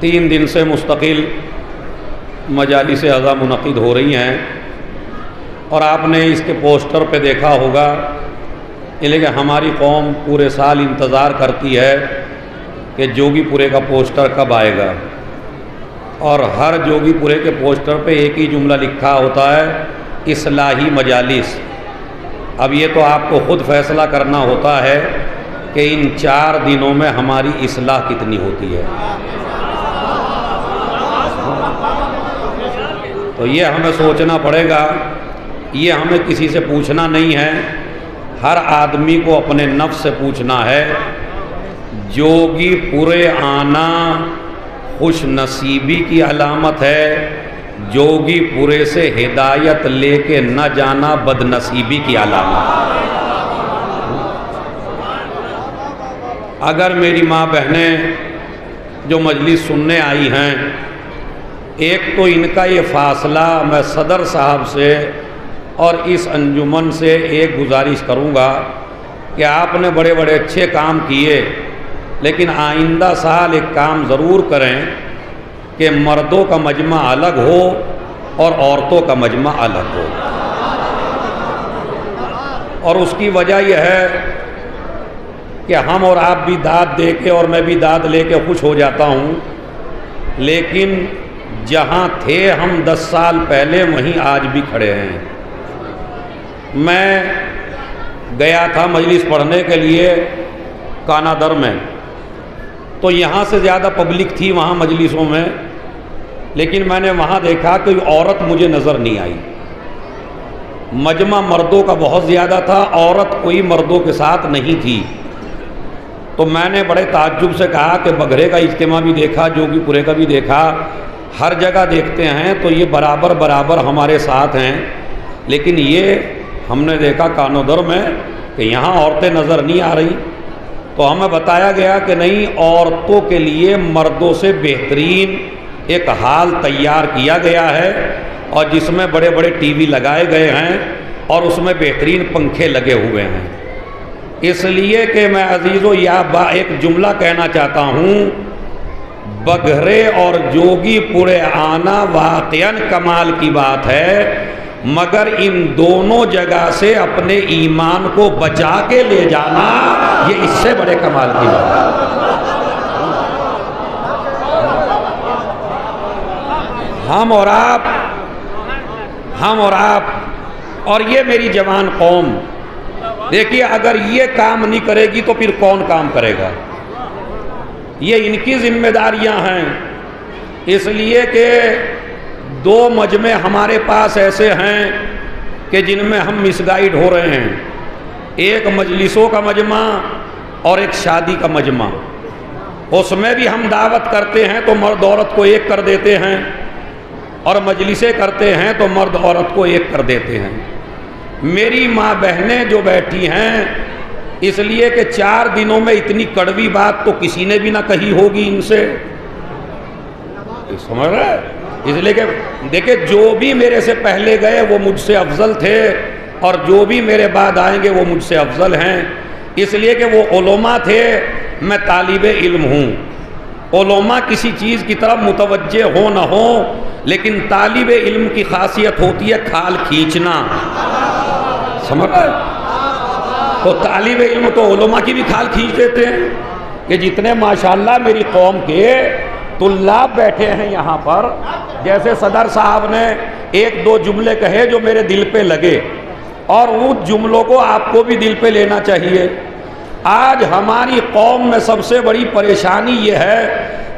3 दिन से मुस्तकिल मजालिस अज़ा मुनक़िद हो रही हैं और आपने इसके पोस्टर पे देखा होगा, लेकिन हमारी कौम पूरे साल इंतज़ार करती है कि जोगीपुरे का पोस्टर कब आएगा। और हर जोगीपुरे के पोस्टर पे एक ही जुमला लिखा होता है, इस्लाही मजालिस। अब ये तो आपको ख़ुद फैसला करना होता है कि इन 4 दिनों में हमारी इस्लाह कितनी होती है। तो ये हमें सोचना पड़ेगा, ये हमें किसी से पूछना नहीं है, हर आदमी को अपने नफ्स से पूछना है। जोगीपुरे आना खुश नसीबी की अलामत है, जोगीपुरे से हिदायत लेके न जाना बदनसीबी की अलामत है। अगर मेरी माँ बहनें जो मजलिस सुनने आई हैं, एक तो इनका ये फ़ासला मैं सदर साहब से और इस अंजुमन से एक गुजारिश करूँगा कि आपने बड़े बड़े अच्छे काम किए, लेकिन आइंदा साल एक काम ज़रूर करें कि मर्दों का मजमा अलग हो और औरतों का मजमा अलग हो। और उसकी वजह यह है कि हम और आप भी दाद दे के और मैं भी दाद लेके खुश हो जाता हूँ, लेकिन जहाँ थे हम 10 साल पहले वहीं आज भी खड़े हैं। मैं गया था मजलिस पढ़ने के लिए कानादर में, तो यहाँ से ज़्यादा पब्लिक थी वहाँ मजलिसों में, लेकिन मैंने वहाँ देखा कोई औरत मुझे नज़र नहीं आई। मजमा मर्दों का बहुत ज़्यादा था, औरत कोई मर्दों के साथ नहीं थी। तो मैंने बड़े ताज्जुब से कहा कि बघरे का इज्तिमा भी देखा, जोगीपुरे का भी देखा, हर जगह देखते हैं तो ये बराबर बराबर हमारे साथ हैं, लेकिन ये हमने देखा कानोदर में कि यहाँ औरतें नज़र नहीं आ रही। तो हमें बताया गया कि नहीं, औरतों के लिए मर्दों से बेहतरीन एक हाल तैयार किया गया है और जिसमें बड़े बड़े टीवी लगाए गए हैं और उसमें बेहतरीन पंखे लगे हुए हैं। इसलिए कि मैं अजीज़ों एक जुमला कहना चाहता हूँ, बघरे और जोगीपुरे आना वाक़ईन कमाल की बात है, मगर इन दोनों जगह से अपने ईमान को बचा के ले जाना ये इससे बड़े कमाल की बात है। हम और आप और ये मेरी जवान कौम, देखिए अगर ये काम नहीं करेगी तो फिर कौन काम करेगा। ये इनकी जिम्मेदारियां हैं। इसलिए कि 2 मजमे हमारे पास ऐसे हैं कि जिनमें हम मिसगाइड हो रहे हैं। एक मजलिसों का मजमा और एक शादी का मजमा। उसमें भी हम दावत करते हैं तो मर्द औरत को एक कर देते हैं, और मजलिसें करते हैं तो मर्द औरत को एक कर देते हैं। मेरी माँ बहनें जो बैठी हैं, इसलिए कि 4 दिनों में इतनी कड़वी बात तो किसी ने भी ना कही होगी इनसे, समझ रहे? इसलिए कि देखिए, जो भी मेरे से पहले गए वो मुझसे अफजल थे और जो भी मेरे बाद आएंगे वो मुझसे अफजल हैं। इसलिए कि वो उलमा थे, मैं तालिबे इल्म हूँ। उलमा किसी चीज़ की तरफ मुतवज्जे हो न हो, लेकिन तालिबे इल्म की खासियत होती है खाल खींचना, समझ रहे? तो तालिबे इल्म तो उलमा की भी खाल खींच देते हैं कि जितने माशाल्लाह मेरी कौम के तुल्लाब बैठे हैं यहाँ पर, जैसे सदर साहब ने 1-2 जुमले कहे जो मेरे दिल पे लगे, और उन जुमलों को आपको भी दिल पे लेना चाहिए। आज हमारी कौम में सबसे बड़ी परेशानी ये है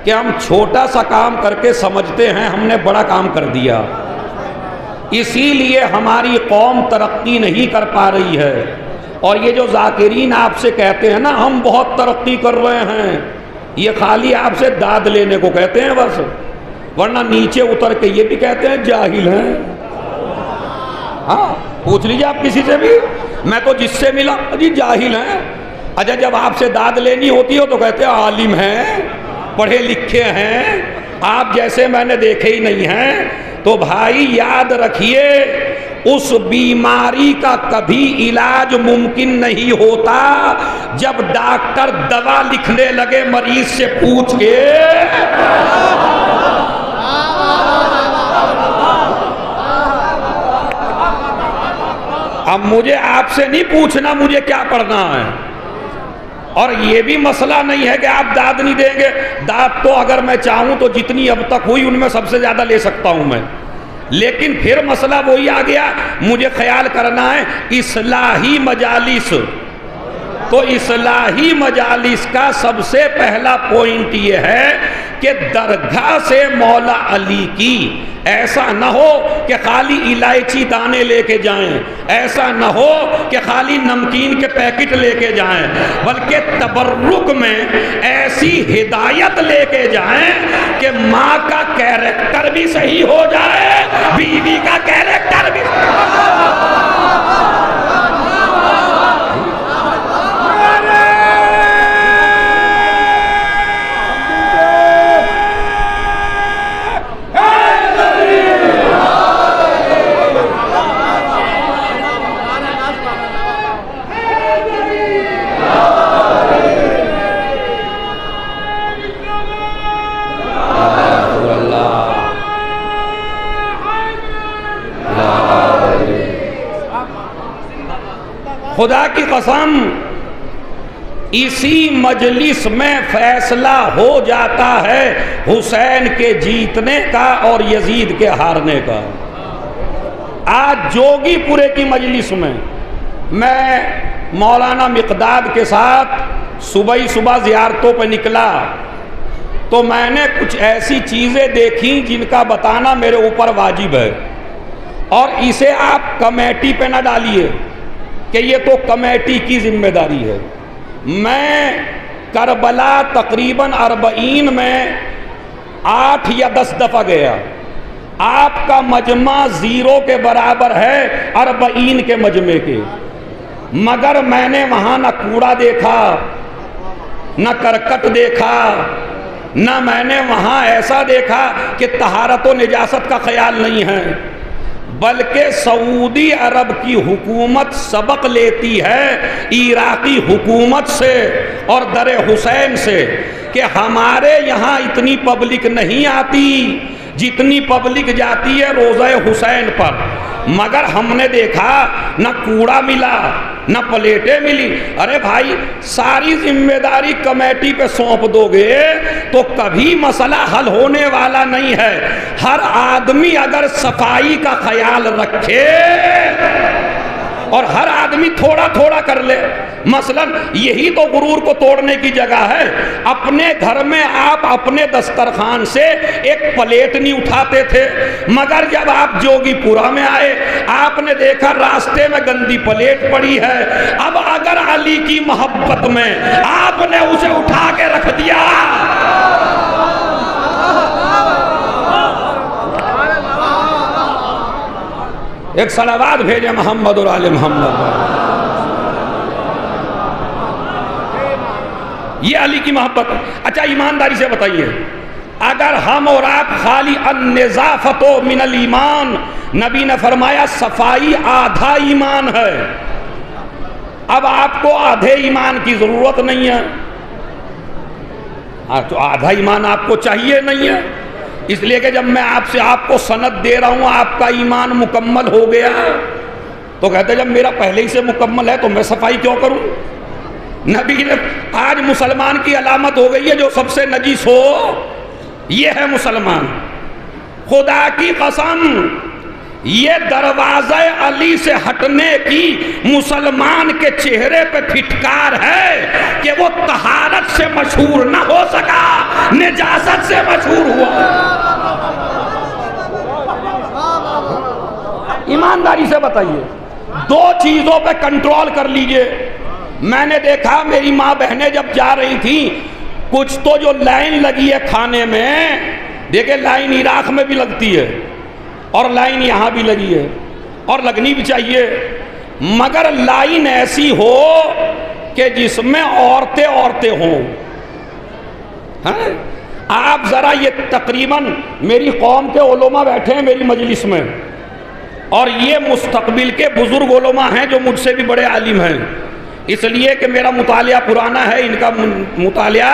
कि हम छोटा सा काम करके समझते हैं हमने बड़ा काम कर दिया, इसीलिए हमारी कौम तरक्की नहीं कर पा रही है। और ये जो जाकिरीन आपसे कहते हैं ना हम बहुत तरक्की कर रहे हैं, ये खाली आपसे दाद लेने को कहते हैं बस, वरना नीचे उतर के ये भी कहते हैं जाहिल हैं। हाँ, पूछ लीजिए आप किसी से भी, मैं तो जिससे मिला जी जाहिल हैं। अच्छा, जब आपसे दाद लेनी होती हो तो कहते हैं आलिम हैं, पढ़े लिखे हैं, आप जैसे मैंने देखे ही नहीं हैं। तो भाई याद रखिए, उस बीमारी का कभी इलाज मुमकिन नहीं होता जब डॉक्टर दवा लिखने लगे मरीज से पूछ के अब मुझे आपसे नहीं पूछना मुझे क्या पढ़ना है, और ये भी मसला नहीं है कि आप दाद नहीं देंगे। दाद तो अगर मैं चाहूं तो जितनी अब तक हुई उनमें सबसे ज्यादा ले सकता हूं मैं, लेकिन फिर मसला वही आ गया, मुझे ख्याल करना है इस्लाही मजालिस। तो इस्लाही मजालिस का सबसे पहला पॉइंट ये है कि दरगाह से मौला अली की ऐसा न हो कि खाली इलायची दाने लेके जाएं, ऐसा न हो कि खाली नमकीन के पैकेट लेके जाएं, बल्कि तबर्रुक में ऐसी हिदायत लेके जाएं कि माँ का कैरेक्टर भी सही हो जाए, बीवी का कैरेक्टर भी खुदा की कसम इसी मजलिस में फैसला हो जाता है हुसैन के जीतने का और यजीद के हारने का। आज जोगीपुरे की मजलिस में मैं मौलाना मिक़दाद के साथ सुबह ही सुबह ज़ियारतों पर निकला तो मैंने कुछ ऐसी चीज़ें देखी जिनका बताना मेरे ऊपर वाजिब है, और इसे आप कमेटी पे ना डालिए कि ये तो कमेटी की जिम्मेदारी है। मैं करबला तकरीबन 40 में 8 या 10 दफ़ा गया। आपका मजमा 0 के बराबर है 40 के मजमे के, मगर मैंने वहाँ न कूड़ा देखा, न करकट देखा, न मैंने वहाँ ऐसा देखा कि तहारत व निजासत का ख्याल नहीं है, बल्कि सऊदी अरब की हुकूमत सबक लेती है इराक़ी हुकूमत से और दरे हुसैन से कि हमारे यहाँ इतनी पब्लिक नहीं आती जितनी पब्लिक जाती है रोज़े हुसैन पर, मगर हमने देखा न कूड़ा मिला न प्लेटें मिली। अरे भाई, सारी जिम्मेदारी कमेटी पे सौंप दोगे तो कभी मसला हल होने वाला नहीं है। हर आदमी अगर सफाई का ख्याल रखे और हर आदमी थोड़ा थोड़ा कर ले, मसलन यही तो गुरूर को तोड़ने की जगह है। अपने घर में आप अपने दस्तरखान से एक प्लेट नहीं उठाते थे, मगर जब आप जोगीपुरा में आए आपने देखा रास्ते में गंदी प्लेट पड़ी है। अब अगर अली की मोहब्बत में आपने उसे उठा के रख दिया, एक सलावात भेजे मोहम्मद और आले मोहम्मद। ये अली की मोहब्बत। अच्छा, ईमानदारी से बताइए, अगर हम और आप खाली अन्निज़ाफ़तो मिनल ईमान, नबी ने फरमाया सफाई आधा ईमान है, अब आपको आधे ईमान की जरूरत नहीं है। तो आधा ईमान आपको चाहिए नहीं है, इसलिए कि जब मैं आपसे आपको सनद दे रहा हूं आपका ईमान मुकम्मल हो गया, तो कहते जब मेरा पहले ही से मुकम्मल है तो मैं सफाई क्यों करूं। नबी ने, आज मुसलमान की अलामत हो गई है जो सबसे नजीस हो ये है मुसलमान। खुदा की कसम, ये दरवाज़े अली से हटने की मुसलमान के चेहरे पे फिटकार है कि वो तहारत से मशहूर ना हो सका, निजासत से मशहूर हुआ। ईमानदारी से बताइए, दो चीजों पे कंट्रोल कर लीजिए। मैंने देखा मेरी माँ बहनें जब जा रही थी, कुछ तो जो लाइन लगी है खाने में, देखे लाइन इराक में भी लगती है और लाइन यहाँ भी लगी है और लगनी भी चाहिए, मगर लाइन ऐसी हो कि जिसमें औरतें औरतें हों। हैं? आप ज़रा, ये तकरीबन मेरी कौम के उलमा बैठे हैं मेरी मजलिस में, और ये मुस्तकबिल के बुजुर्ग उलमा हैं जो मुझसे भी बड़े आलिम हैं, इसलिए कि मेरा मुतालिया पुराना है, इनका मुतालिया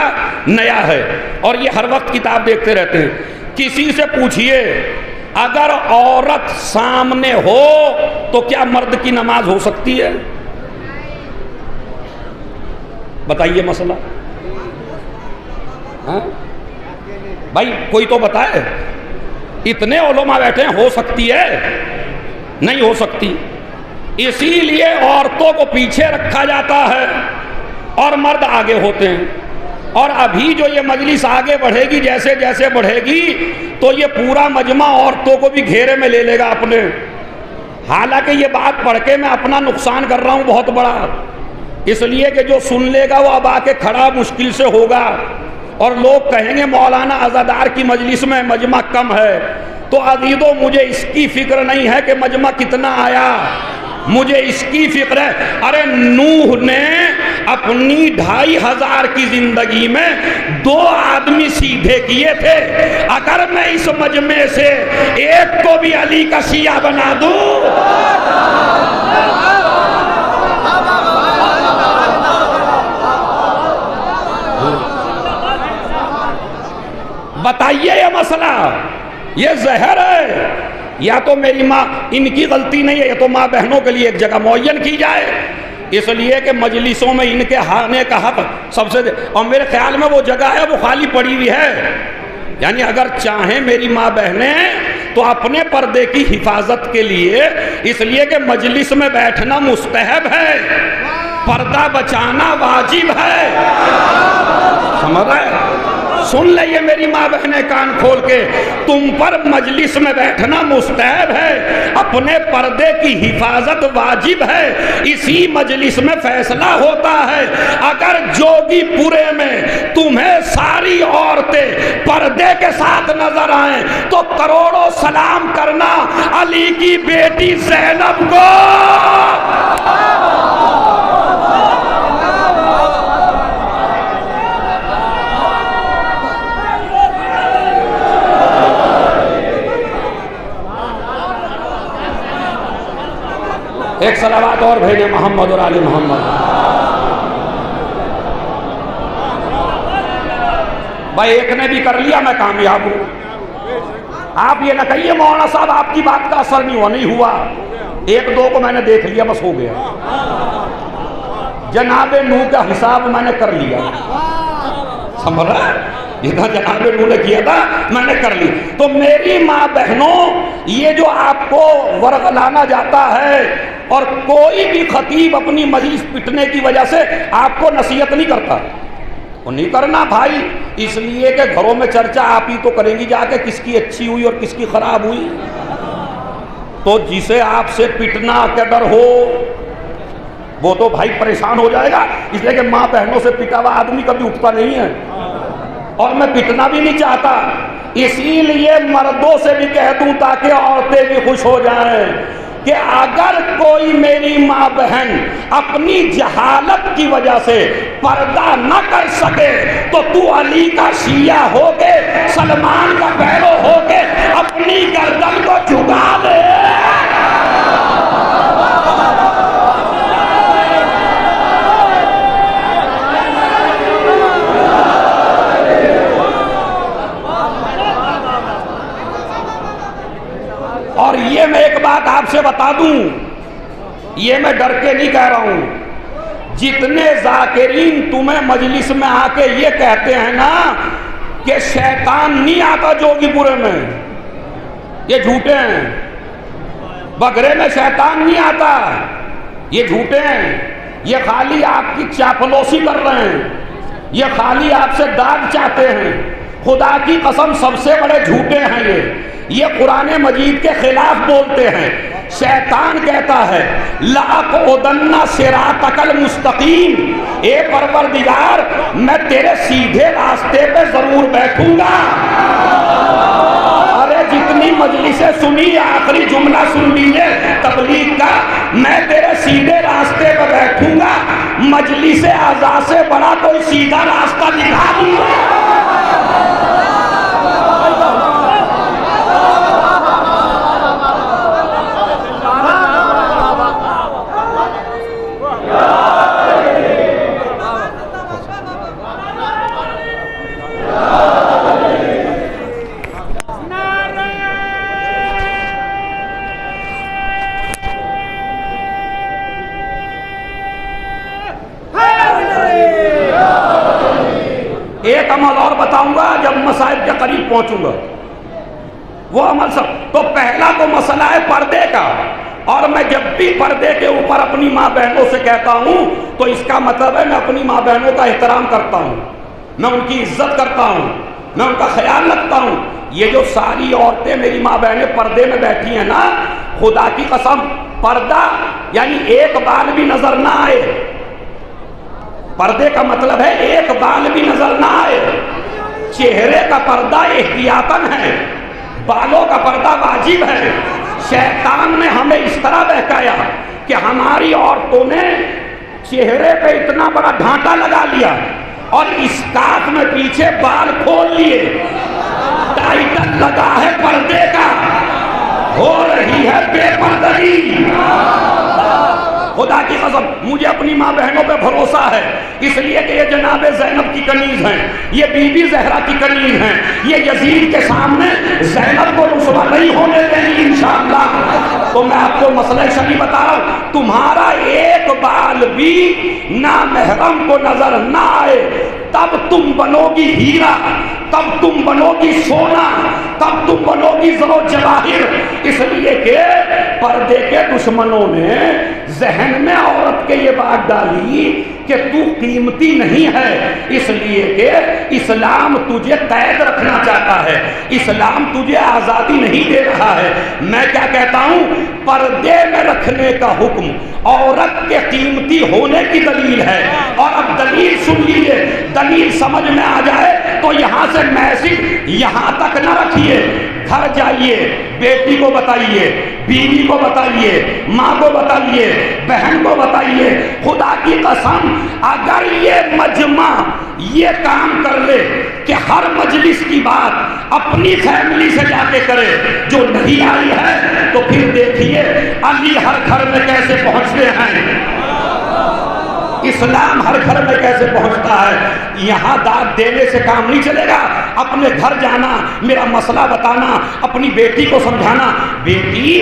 नया है, और ये हर वक्त किताब देखते रहते हैं। किसी से पूछिए अगर औरत सामने हो तो क्या मर्द की नमाज हो सकती है? बताइए मसला। हाँ? भाई कोई तो बताए। इतने उलमा बैठे हैं, हो सकती है? नहीं हो सकती। इसीलिए औरतों को पीछे रखा जाता है और मर्द आगे होते हैं। और अभी जो ये मजलिस आगे बढ़ेगी, जैसे जैसे बढ़ेगी, तो ये पूरा मजमा औरतों को भी घेरे में ले लेगा अपने। हालांकि ये बात पढ़ के मैं अपना नुकसान कर रहा हूँ बहुत बड़ा, इसलिए कि जो सुन लेगा वो अब आके खड़ा मुश्किल से होगा और लोग कहेंगे मौलाना अज़ादार की मजलिस में मजमा कम है। तो अजीजों, मुझे इसकी फिक्र नहीं है कि मजमा कितना आया, मुझे इसकी फिक्र है। अरे नूह ने अपनी 2500 की जिंदगी में 2 आदमी सीधे किए थे। अगर मैं इस मजमे से एक को भी अली का शिया बना दूं, बताइए ये मसला, ये जहर है। या तो मेरी माँ, इनकी गलती नहीं है, या तो माँ बहनों के लिए एक जगह मुअय्यन की जाए, इसलिए कि मजलिसों में इनके आने का हक सबसे और मेरे ख्याल में वो जगह है वो खाली पड़ी हुई है। यानी अगर चाहें मेरी माँ बहनें तो अपने पर्दे की हिफाजत के लिए, इसलिए कि मजलिस में बैठना मुस्तहब है, पर्दा बचाना वाजिब है। समझ रहे? सुन ले मेरी माँ बहनें कान खोल के, तुम पर मजलिस में बैठना मुस्तहब है, अपने पर्दे की हिफाजत वाजिब है। इसी मजलिस में फैसला होता है। अगर जोगीपुरे में तुम्हें सारी औरतें पर्दे के साथ नजर आए तो करोड़ों सलाम करना अली की बेटी ज़ैनब को। एक सलावत और भेजे मोहम्मद और आले मोहम्मद। भाई एक ने भी कर लिया, मैं कामयाब हूं। आप ये ना कहिए मौलाना साहब आपकी बात का असर नहीं हुआ। नहीं हुआ, 1-2 को मैंने देख लिया, बस हो गया। जनाबे नूह का हिसाब मैंने कर लिया। समझ रहा है? जितना जनाबे नूह ने किया था मैंने कर ली। तो मेरी माँ बहनों, ये जो आपको वर्गलाना जाता है और कोई भी खतीब अपनी मजलिस पिटने की वजह से आपको नसीहत नहीं करता, वो नहीं करना भाई, इसलिए कि घरों में चर्चा आप ही तो करेंगी जाके किसकी अच्छी हुई और किसकी खराब हुई। तो जिसे आपसे पिटना का डर हो वो तो भाई परेशान हो जाएगा, इसलिए कि माँ बहनों से पिटा हुआ आदमी कभी उठता नहीं है और मैं पिटना भी नहीं चाहता। इसीलिए मर्दों से भी कह दूं ताकि औरतें भी खुश हो जाएं कि अगर कोई मेरी माँ बहन अपनी जहालत की वजह से पर्दा न कर सके तो तू अली का शिया होके, सलमान का पैरो होके अपनी गर्दन को झुका ले। और ये मैं एक बात आपसे बता दूं, ये मैं डर के नहीं कह रहा हूं, जितने जाकिरीन तुम्हें मजलिस में आके ये कहते हैं ना कि शैतान नहीं आता जोगीपुरे में, ये झूठे हैं। बगरे में शैतान नहीं आता, ये झूठे हैं। ये खाली आपकी चापलूसी कर रहे हैं, ये खाली आपसे दाद चाहते हैं। खुदा की कसम सबसे बड़े झूठे हैं ये कुरान मजीद के खिलाफ बोलते हैं। शैतान कहता है लाक़उदन्ना सिरातकल मुस्तकीम, ए परवरदिगार मैं तेरे सीधे रास्ते पे जरूर बैठूंगा। अरे जितनी मजलिसें सुनी, आखिरी जुमला सुन लीजिए तबलीग का, मैं तेरे सीधे रास्ते पे बैठूंगा। मजलिस आज़ा से बड़ा कोई सीधा रास्ता दिखा दूंगा। करूंगा जब मसाइब के करीब पहुंचूंगा, वो अमल सब। तो पहला तो मसला है पर्दे का, और मैं जब भी पर्दे के ऊपर अपनी माँ बहनों से कहता हूं तो इसका मतलब है मैं अपनी माँ बहनों का एहतराम करता हूं, मैं उनकी इज्जत करता हूं, मैं उनका ख्याल रखता हूं। ये जो सारी औरतें मेरी माँ बहनें पर्दे में बैठी हैं ना, खुदा की कसम, पर्दा यानी एक बाल भी नजर ना आए। पर्दे का मतलब है एक बाल भी नजर ना आए। चेहरे का पर्दा एहतियातन है, बालों का पर्दा वाजिब है। शैतान ने हमें इस तरह बहकाया कि हमारी औरतों ने चेहरे पे इतना बड़ा ढांचा लगा लिया और स्कार्फ में पीछे बाल खोल लिए। टाइटल लगा है पर्दे का, हो रही है बेपर्दगी। खुदा की कसम, मुझे अपनी माँ बहनों पे भरोसा है, इसलिए कि ये जनाब ज़ैनब की कनीज हैं, ये बीबी ज़हरा की कनीज हैं, ये यजीद के सामने ज़ैनब को रुसवा नहीं होने देंगी इंशाअल्लाह। तो मैं आपको मसला शरी बता रहा हूँ, तुम्हारा एक बाल भी ना महरम को नजर ना आए, तब तुम बनोगी हीरा, तब तुम बनोगी सोना, तब तुम बनोगी जरो जवाहिर। इसलिए कि पर्दे के दुश्मनों ने जहन में औरत के ये बात डाली कि तू कीमती नहीं है, इसलिए कि इस्लाम तुझे कैद रखना चाहता है, इस्लाम तुझे आज़ादी नहीं दे रहा है। मैं क्या कहता हूँ, पर्दे में रखने का हुक्म औरत के कीमती होने की दलील है। और अब दलील सुन लीजिए, दलील समझ में आ जाए तो यहाँ से मैसेज यहाँ तक न रखिए, घर जाइए, बेटी को बताइए, बीवी को बताइए, माँ को बताइए, बहन को बताइए। खुदा की कसम, अगर ये मजमा ये काम कर ले कि हर मजलिस की बात अपनी फैमिली से जाके करे जो नहीं आई है, तो फिर देखिए अली हर घर में कैसे पहुंचते हैं, इस्लाम हर घर में कैसे पहुंचता है। यहाँ दाद देने से काम नहीं चलेगा, अपने घर जाना, मेरा मसला बताना, अपनी बेटी को समझाना। बेटी,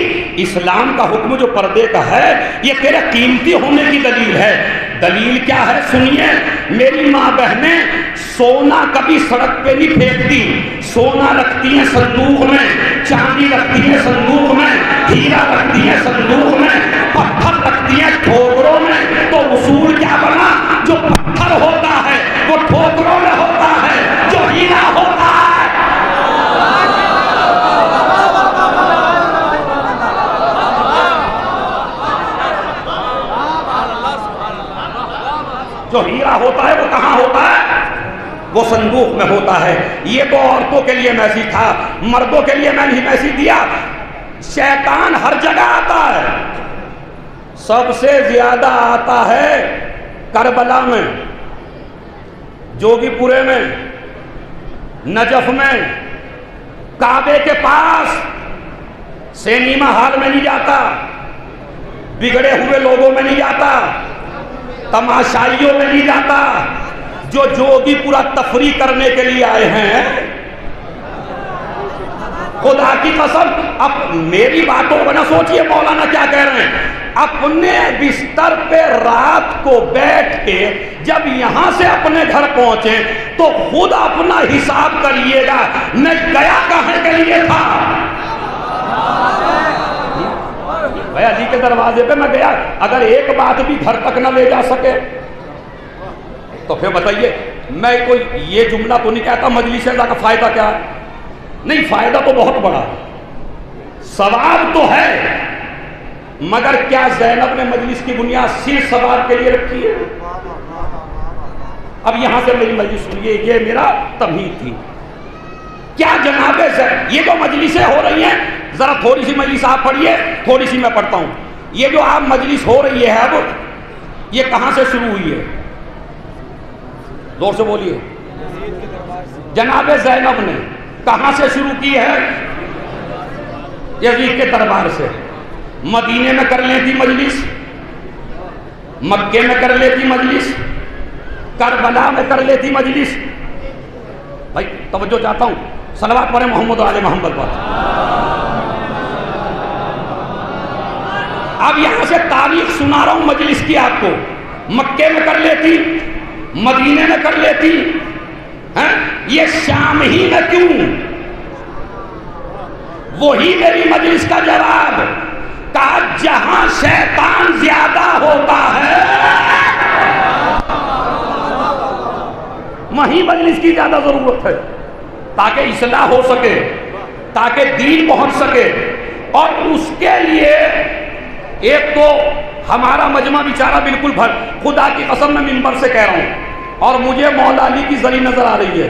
इस्लाम का हुक्म जो पर्दे का है ये तेरे कीमती होने की दलील है। दलील क्या है सुनिए, मेरी माँ बहनें सोना कभी सड़क पे नहीं फेंकती, सोना रखती हैं संदूक में, चांदी रखती हैं संदूक में, हीरा रखती हैं संदूक में, पत्थर रखती हैं ठोकरों में। तो उसूल क्या बना, जो पत्थर होता है वो ठोकरों में होता है, जो हीरा होता है जो हीरा होता है वो कहाँ होता है, वो संदूक में होता है। ये तो औरतों के लिए मैसेज था, मर्दों के लिए मैंने मैसेज दिया। शैतान हर जगह आता है, सबसे ज्यादा आता है करबला में, जोगीपुरे में, नजफ में, काबे के पास, सिनेमा हॉल में नहीं जाता, बिगड़े हुए लोगों में नहीं जाता, तमाशाइयों में नहीं जाता, जो जोगीपुरा तफरी करने के लिए आए हैं। खुदा की कसम, अब मेरी बातों को ना सोचिए मौलाना क्या कह रहे हैं। अपने बिस्तर पे रात को बैठ के जब यहां से अपने घर पहुंचे तो खुद अपना हिसाब करिएगा, मैं गया कहां के लिए था। भाई अली के दरवाजे पे मैं गया, अगर एक बात भी घर तक ना ले जा सके तो फिर बताइए, मैं कोई ये जुमला तो नहीं कहता मजलिस का फायदा क्या है, नहीं, फायदा तो बहुत बड़ा है, सवाब तो है, मगर क्या ज़ैनब ने मजलिस की बुनियाद सिर्फ सवाब के लिए रखी है। अब यहां से मेरी मजलिस सुनिए, ये मेरा तमहीद थी। क्या जनाबे से ये जो मजलिसें हो रही हैं, जरा थोड़ी सी मजलिस आप पढ़िए, थोड़ी सी मैं पढ़ता हूं। ये जो आप मजलिस हो रही है अब, ये कहां से शुरू हुई है, जोर से बोलिए। जनाबे ज़ैनब ने कहां से शुरू की है, यजीद के दरबार से। मदीने में कर लेती मजलिस, मक्के में कर लेती मजलिस, करबला में कर लेती मजलिस। भाई तवज्जो चाहता हूं, सलवात पढ़े मोहम्मद आले मोहम्मद पर। अब यहां से तारीख सुना रहा हूं मजलिस की आपको। मक्के में कर लेती, मदीने में कर लेती हैं, ये शाम ही में क्यों? वही मेरी मजलिस का जवाब। कहा जहां शैतान ज्यादा होता है वहीं मजलिस की ज्यादा जरूरत है, ताकि इस्लाह हो सके, ताकि दीन पहुंच सके। और उसके लिए एक तो हमारा मजमा बेचारा बिल्कुल भर, खुदा की कसम मैं मिंबर से कह रहा हूं, और मुझे मौला अली की जरी नजर आ रही है।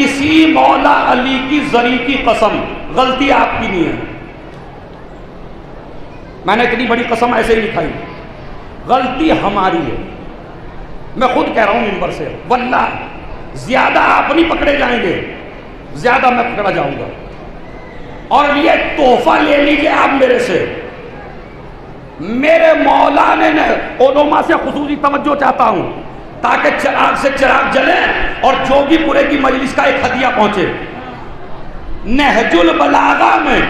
इसी मौला अली की जरी की कसम, गलती आपकी नहीं है, मैंने इतनी बड़ी कसम ऐसे ही खाई, गलती हमारी है। मैं खुद कह रहा हूं मिंबर से, वल्लाह ज्यादा आप नहीं पकड़े जाएंगे, ज्यादा मैं पकड़ा जाऊंगा। और ये तोहफा ले लीजिए आप मेरे से, मेरे मौला ने उलमा से खुसूसी तवज्जो चाहता हूं, ताकि चिराग से चिराग जले और जोगीपुरे की मजलिस का एक हदिया पहुंचे। नहजुल बलागा में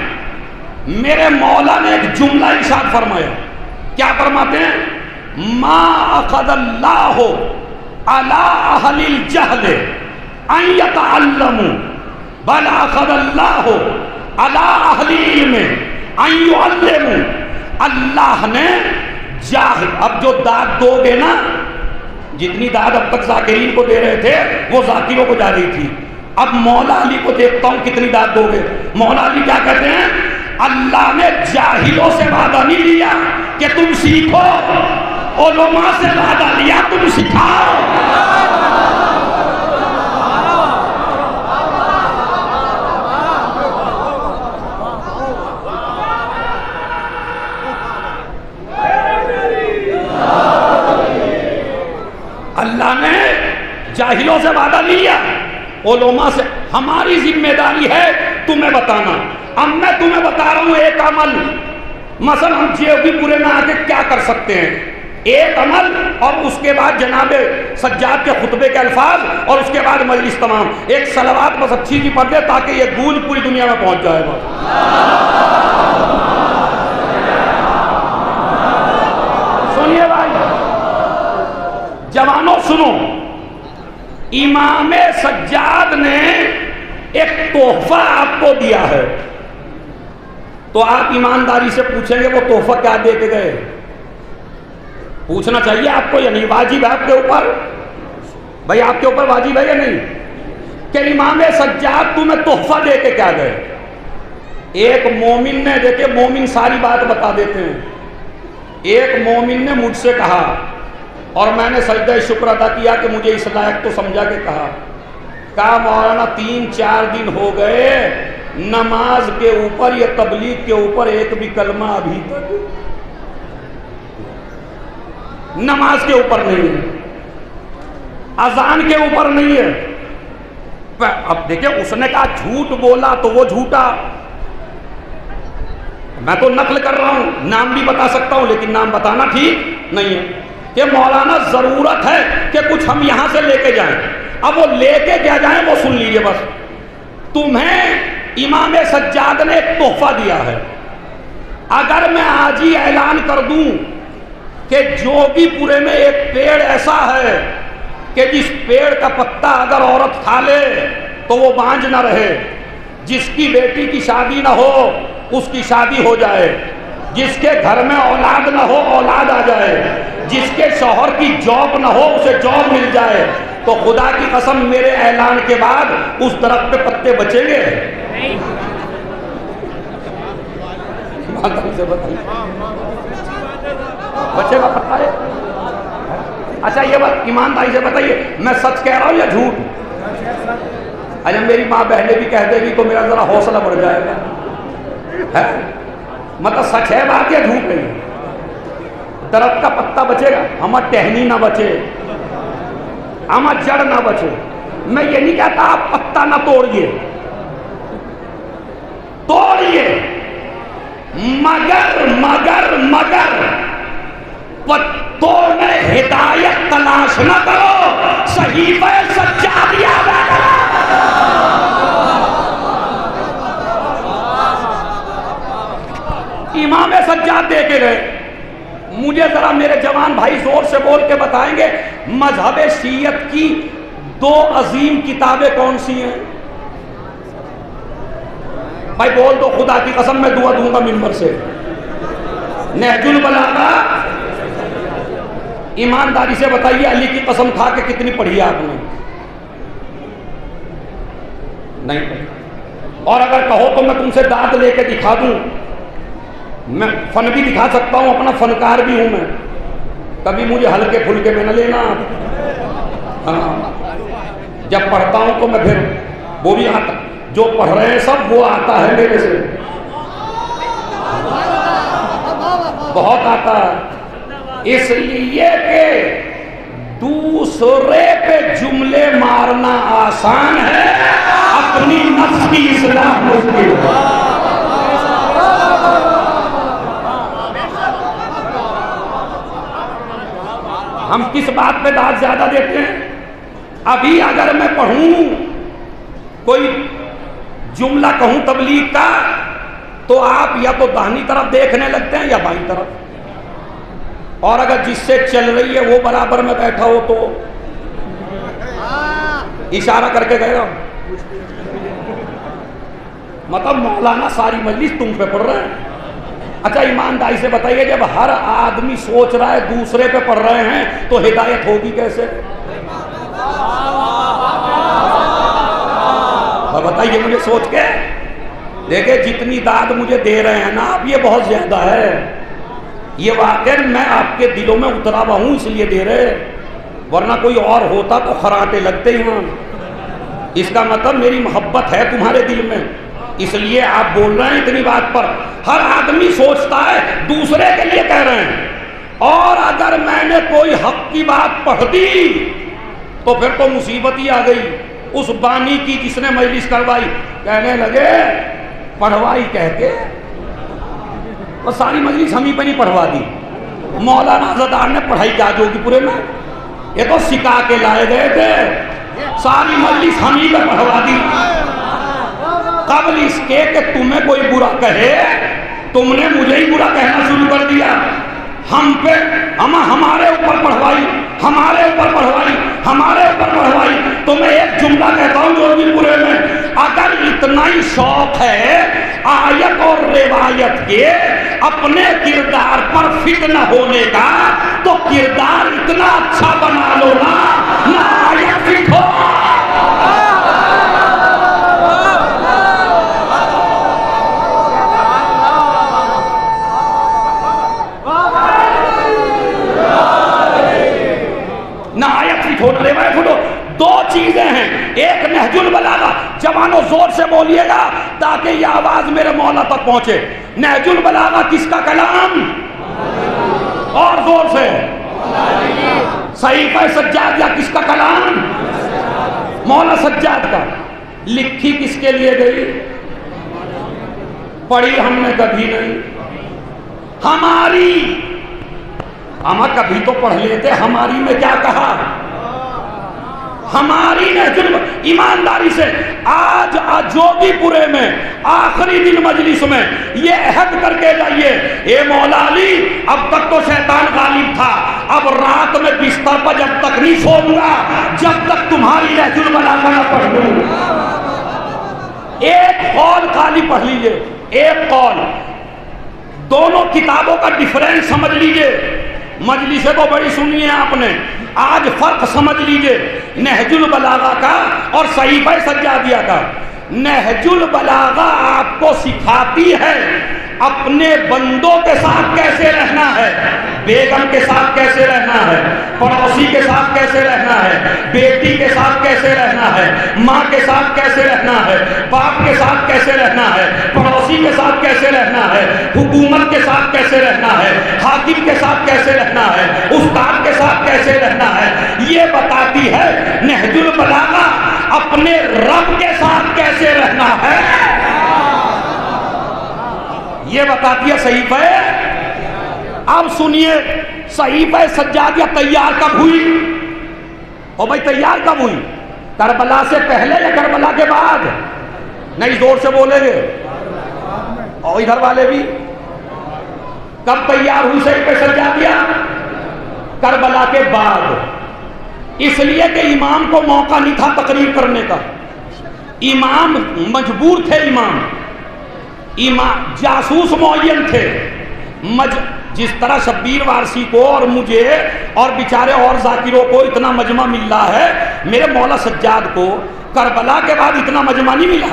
मेरे मौला ने एक जुमला इरशाद फरमाया। क्या फरमाते हैं? मा अखदल्लाहु अला अहलिल जहल अन यतअल्लमु बल अखदल्लाहु अला अहलिल इल्म अन युअल्लिमु। अल्लाह ने जाहिल, अब जो दाद दोगे ना, जितनी दाद अब तक जाकिरीन को दे रहे थे वो जाकिरों को जा रही थी, अब मौला अली को देखता हूं कितनी दाद दोगे। मौला अली क्या कहते हैं? अल्लाह ने जाहिलों से वादा नहीं लिया कि तुम सीखो, उलमा से वादा लिया तुम सिखाओ। अल्लाह ने जाहिलों से वादा नहीं लिया, उलमा से। हमारी जिम्मेदारी है तुम्हें बताना। अब मैं तुम्हें बता रहा हूं एक अमल, मसलन हम जोगीपुरे में आके क्या कर सकते हैं, एक अमल, और उसके बाद जनाबे सज्जाद के खुतबे के अल्फाज, और उसके बाद मजलिस तमाम। एक सलवात बस अच्छी सी पढ़ दे ताकि ये गूंज पूरी दुनिया में पहुंच जाएगा। सुनिए भाई, जवानों सुनो, इमाम सज्जाद ने एक तोहफा आपको दिया है, तो आप ईमानदारी से पूछेंगे वो तोहफा क्या दे के गए? पूछना चाहिए आपको या नहीं? वाजिब है आपके ऊपर भाई, आपके ऊपर वाजिब है या नहीं कि इमाम सज्जाद तुम्हें तोहफा दे के क्या गए? एक मोमिन ने, देखिए मोमिन सारी बात बता देते हैं। एक मोमिन ने मुझसे कहा, और मैंने सजदा शुक्र अदा किया कि मुझे इस लायक तो समझा के कहा मौलाना 3-4 दिन हो गए नमाज के ऊपर या तबलीग के ऊपर एक भी कलमा अभी तक नमाज के ऊपर नहीं है, अजान के ऊपर नहीं है। अब देखिए, उसने कहा झूठ बोला तो वो झूठा, मैं तो नकल कर रहा हूं, नाम भी बता सकता हूं, लेकिन नाम बताना ठीक नहीं है कि मौलाना जरूरत है कि कुछ हम यहां से लेके जाएं। अब वो लेके क्या जाएं वो सुन लीजिए बस। तुम्हें इमाम सज्जाद ने एक तोहफा दिया है। अगर मैं आज ही ऐलान कर दूं कि जोगीपुरे में एक पेड़ ऐसा है कि जिस पेड़ का पत्ता अगर औरत खा ले तो वो बांझ ना रहे, जिसकी बेटी की शादी ना हो उसकी शादी हो जाए, जिसके घर में औलाद ना हो औलाद आ जाए, जिसके शौहर की जॉब ना हो उसे जॉब मिल जाए, तो खुदा की कसम मेरे ऐलान के बाद उस दरख्त पे पत्ते बचेंगे? से बचेगा पत्ता है? अच्छा ये बात ईमानदारी से बताइए, मैं सच कह रहा हूं या झूठ? अच्छा मेरी माँ बहनें भी कह देगी तो मेरा जरा हौसला बढ़ जाएगा, है? मतलब सच है बात या झूठ नहीं? दरख्त का पत्ता बचेगा, हमार टहनी ना बचे, हमार जड़ ना बचे। मैं ये नहीं कहता आप पत्ता ना तोड़िए, तोड़िए, मगर मगर मगर पत्तों में हिदायत तलाश न करो, सहीफे सज्जाद याद करो। इमाम सज्जाद दे के गए। मुझे जरा मेरे जवान भाई जोर से बोल के बताएंगे, मजहब शियत की दो अजीम किताबें कौन सी हैं? भाई बोल दो, खुदा की कसम मैं दुआ दूंगा मिंबर से। नहजुल बलागा, ईमानदारी से बताइए, अली की कसम खा के कितनी पढ़ी है आपने? नहीं पढ़ी। और अगर कहो तो मैं तुमसे दाद लेके दिखा दूं, मैं फन भी दिखा सकता हूं, अपना फनकार भी हूं मैं, कभी मुझे हल्के फुल्के में न लेना आप। हाँ, जब पढ़ता हूं तो मैं फिर वो भी आता, जो पढ़ रहे हैं सब वो आता है मेरे से, बहुत आता है। इसलिए कि दूसरे पे जुमले मारना आसान है, अपनी नफ्स की इस्लाह मुश्किल है। हम किस बात पे दाद ज्यादा देते हैं? अभी अगर मैं पढ़ूं कोई जुमला कहूं तबलीग का, तो आप या तो दाहिनी तरफ देखने लगते हैं या बाईं तरफ, और अगर जिससे चल रही है वो बराबर में बैठा हो तो इशारा करके गया, मतलब मौलाना सारी मजलिस तुम पे पढ़ रहे हैं। अच्छा ईमानदारी से बताइए, जब हर आदमी सोच रहा है दूसरे पे पढ़ रहे हैं तो हिदायत होगी कैसे? बताइए मुझे सोच के। देखिए जितनी दाद मुझे दे रहे हैं ना आप, ये बहुत ज्यादा है, ये वाकई मैं आपके दिलों में उतरा हुआ हूं इसलिए दे रहे, वरना कोई और होता तो खराटे लगते ही वहां। इसका मतलब मेरी मोहब्बत है तुम्हारे दिल में, इसलिए आप बोल रहे हैं इतनी बात पर। हर आदमी सोचता है दूसरे के लिए कह रहे हैं, और अगर मैंने कोई हक की बात पढ़ दी तो फिर तो मुसीबत ही आ गई। उस बानी की जिसने मजलिस करवाई कहने लगे पढ़वाई कह के, और सारी मजलिस हम ही पर नहीं पढ़वा दी। मौलाना अज़दार ने पढ़ाई क्या जोगीपुरे में, ये तो सिखा के लाए गए थे, सारी मजलिस हम ही पर पढ़वा दी। कबल इसके कि तुम्हें कोई बुरा कहे, तुमने मुझे ही बुरा कहना शुरू कर दिया। हम पे हमारे ऊपर पढ़वाई, हमारे ऊपर पढ़वाई, हमारे ऊपर पढ़वाई। तो मैं एक जुमला कहता हूँ जोगीपुरे में, अगर इतना ही शौक है आयत और रिवायत के अपने किरदार पर फिट न होने का, तो किरदार इतना अच्छा बना लो ना आयत फिट हो। दो चीजें हैं, एक नहजुल बलागा, जवानों जोर से बोलिएगा ताकि ये आवाज मेरे मौला तक पहुंचे। नहजुल बलागा किसका कलाम? और जोर से। सहीफा सज्जाद या किसका कलाम? मौला सज्जाद का। लिखी किसके लिए गई? पढ़ी हमने कभी नहीं। हमारी, हम कभी तो पढ़ लेते, हमारी में क्या कहा? हमारी नहजुल। ईमानदारी से आज जोगीपुरे में आखिरी दिन मजलिस में ये अहद करके जाइए, ए मौला अली अब तक तो शैतान गालिब था, अब रात में बिस्तर पर जब तक नहीं सोऊंगा जब तक तुम्हारी नहजुल बलागा न पढ़ लूं। एक कौल खाली पढ़ लीजिए, एक कौल, दोनों किताबों का डिफरेंस समझ लीजिए। मजलिसें तो बड़ी सुनी है आपने, आज फर्क समझ लीजिए नहजुल बलागा का और सहीफा सज्जादिया का। नहजुल बलागा आपको सिखाती है अपने बंदों के साथ कैसे रहना है, बेगम के साथ कैसे रहना है, पड़ोसी के साथ कैसे रहना है, बेटी के साथ कैसे रहना है, माँ के साथ कैसे रहना है, बाप के साथ कैसे रहना है, पड़ोसी के साथ कैसे रहना है, हुकूमत के साथ कैसे रहना है, हाकिम के साथ कैसे रहना है, उस्ताद के साथ कैसे रहना है। ये बताती है नहजुल बलागा अपने रब के साथ कैसे रहना है, ये बताती है सहीफा। अब सुनिए सहीफा सज्जादिया तैयार कब हुई? ओ भाई तैयार कब हुई? करबला से पहले या करबला के बाद? नहीं, जोर से बोलेंगे। और इधर वाले भी, कब तैयार हुई सहीफा सज्जादिया? करबला के बाद। इसलिए कि इमाम को मौका नहीं था तकरीर करने का, इमाम मजबूर थे, इमाम जासूस मुअय्यन थे। जिस तरह शब्बीर वारसी को और मुझे और बेचारे और जाकिरों को इतना मजमा मिल रहा है, मेरे मौला सज्जाद को करबला के बाद इतना मजमा नहीं मिला।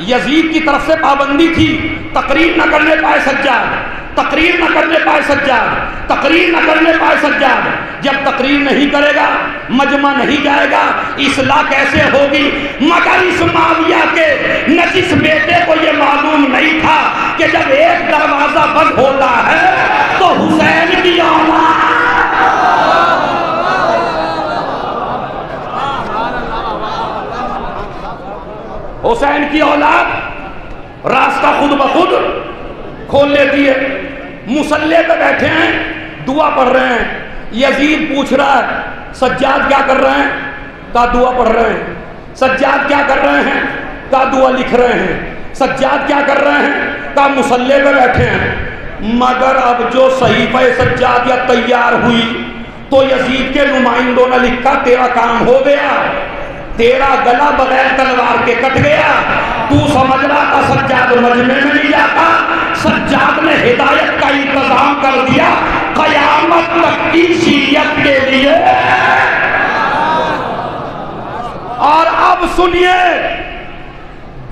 यजीद की तरफ से पाबंदी थी, तकरीर न करने पाए सज्जाद, तकरीर न करने पाए सज्जाद, तकरीर न करने पाए सज्जाद। जब तकरीर नहीं करेगा, मजमा नहीं जाएगा, इस्लाह कैसे होगी? मगर इस माविया के नजिस बेटे को यह मालूम नहीं था कि जब एक दरवाजा बंद होता है तो हुसैन की औलाद रास्ता खुद ब खुद खोल लेती है। मुसल्ले पे बैठे हैं, दुआ पढ़ रहे हैं। यजीद पूछ रहा है सज्जाद क्या कर रहे हैं? का दुआ पढ़ रहे हैं। सज्जाद क्या कर रहे हैं? का दुआ लिख रहे हैं। सज्जाद क्या कर रहे हैं? का मुसल्ले पे बैठे हैं। मगर अब जो सहीफा सज्जाद या तैयार हुई तो यजीद के नुमाइंदों ने लिखा तेरा काम हो गया, तेरा गला बगैर तलवार के कट गया। तू समझ रहा था सज्जाद मजमे में नहीं जाता, सज्जाद ने हिदायत का इंतजाम कर दिया कयामत तक की शीयत के लिए। और अब सुनिए,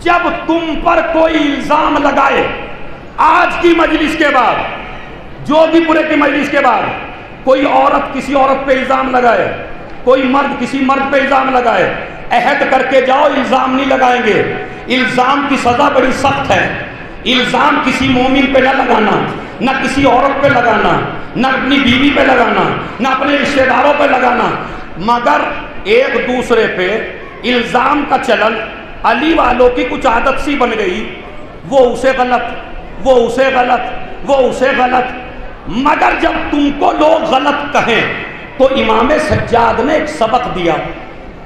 जब तुम पर कोई इल्जाम लगाए, आज की मजलिस के बाद, जोधीपुरे की मजलिस के बाद कोई औरत किसी औरत पे इल्जाम लगाए, कोई मर्द किसी मर्द पे इल्जाम लगाए, अहद करके जाओ इल्जाम नहीं लगाएंगे। इल्जाम की सजा बड़ी सख्त है। इल्जाम किसी मोमिन पे न लगाना, न किसी औरत पे लगाना, न अपनी बीवी पे लगाना, न अपने रिश्तेदारों पे लगाना। मगर एक दूसरे पे इल्जाम का चलन अली वालों की कुछ आदत सी बन गई, वो उसे गलत, वो उसे गलत, वो उसे गलत। मगर जब तुमको लोग गलत कहें तो इमाम सज्जाद ने एक सबक दिया,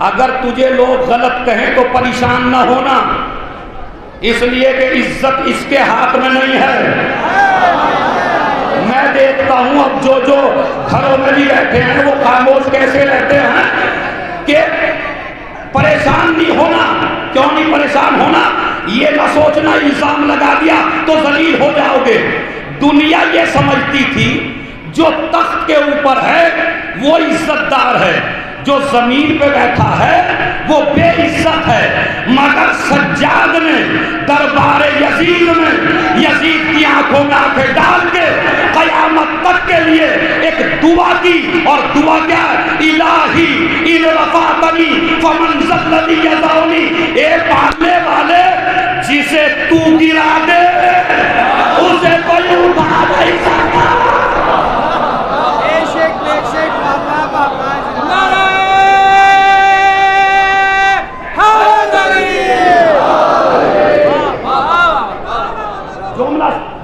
अगर तुझे लोग गलत कहें तो परेशान ना होना, इसलिए कि इज्जत इसके हाथ में नहीं है। मैं देखता हूं अब जो जो घरों में भी बैठे हैं वो खामोश कैसे रहते हैं कि परेशान नहीं होना। क्यों नहीं परेशान होना? ये ना सोचना इल्जाम लगा दिया तो जलील हो जाओगे। दुनिया ये समझती थी जो तख्त के ऊपर है वो इज्जतदार है, जो जमीन पे बैठा है वो बेइज्जत है। मगर सज्जाद ने दरबार यजीद में यजीद की आंखों में आंखें डाल के कयामत तक के लिए एक दुआ की। और दुआ क्या? इलाही इन रफातनी फमन ज़ल्लज़ी यज़ौनी, ए पालने वाले जिसे तू गिरा दे उसे कोई उठा नहीं सकता।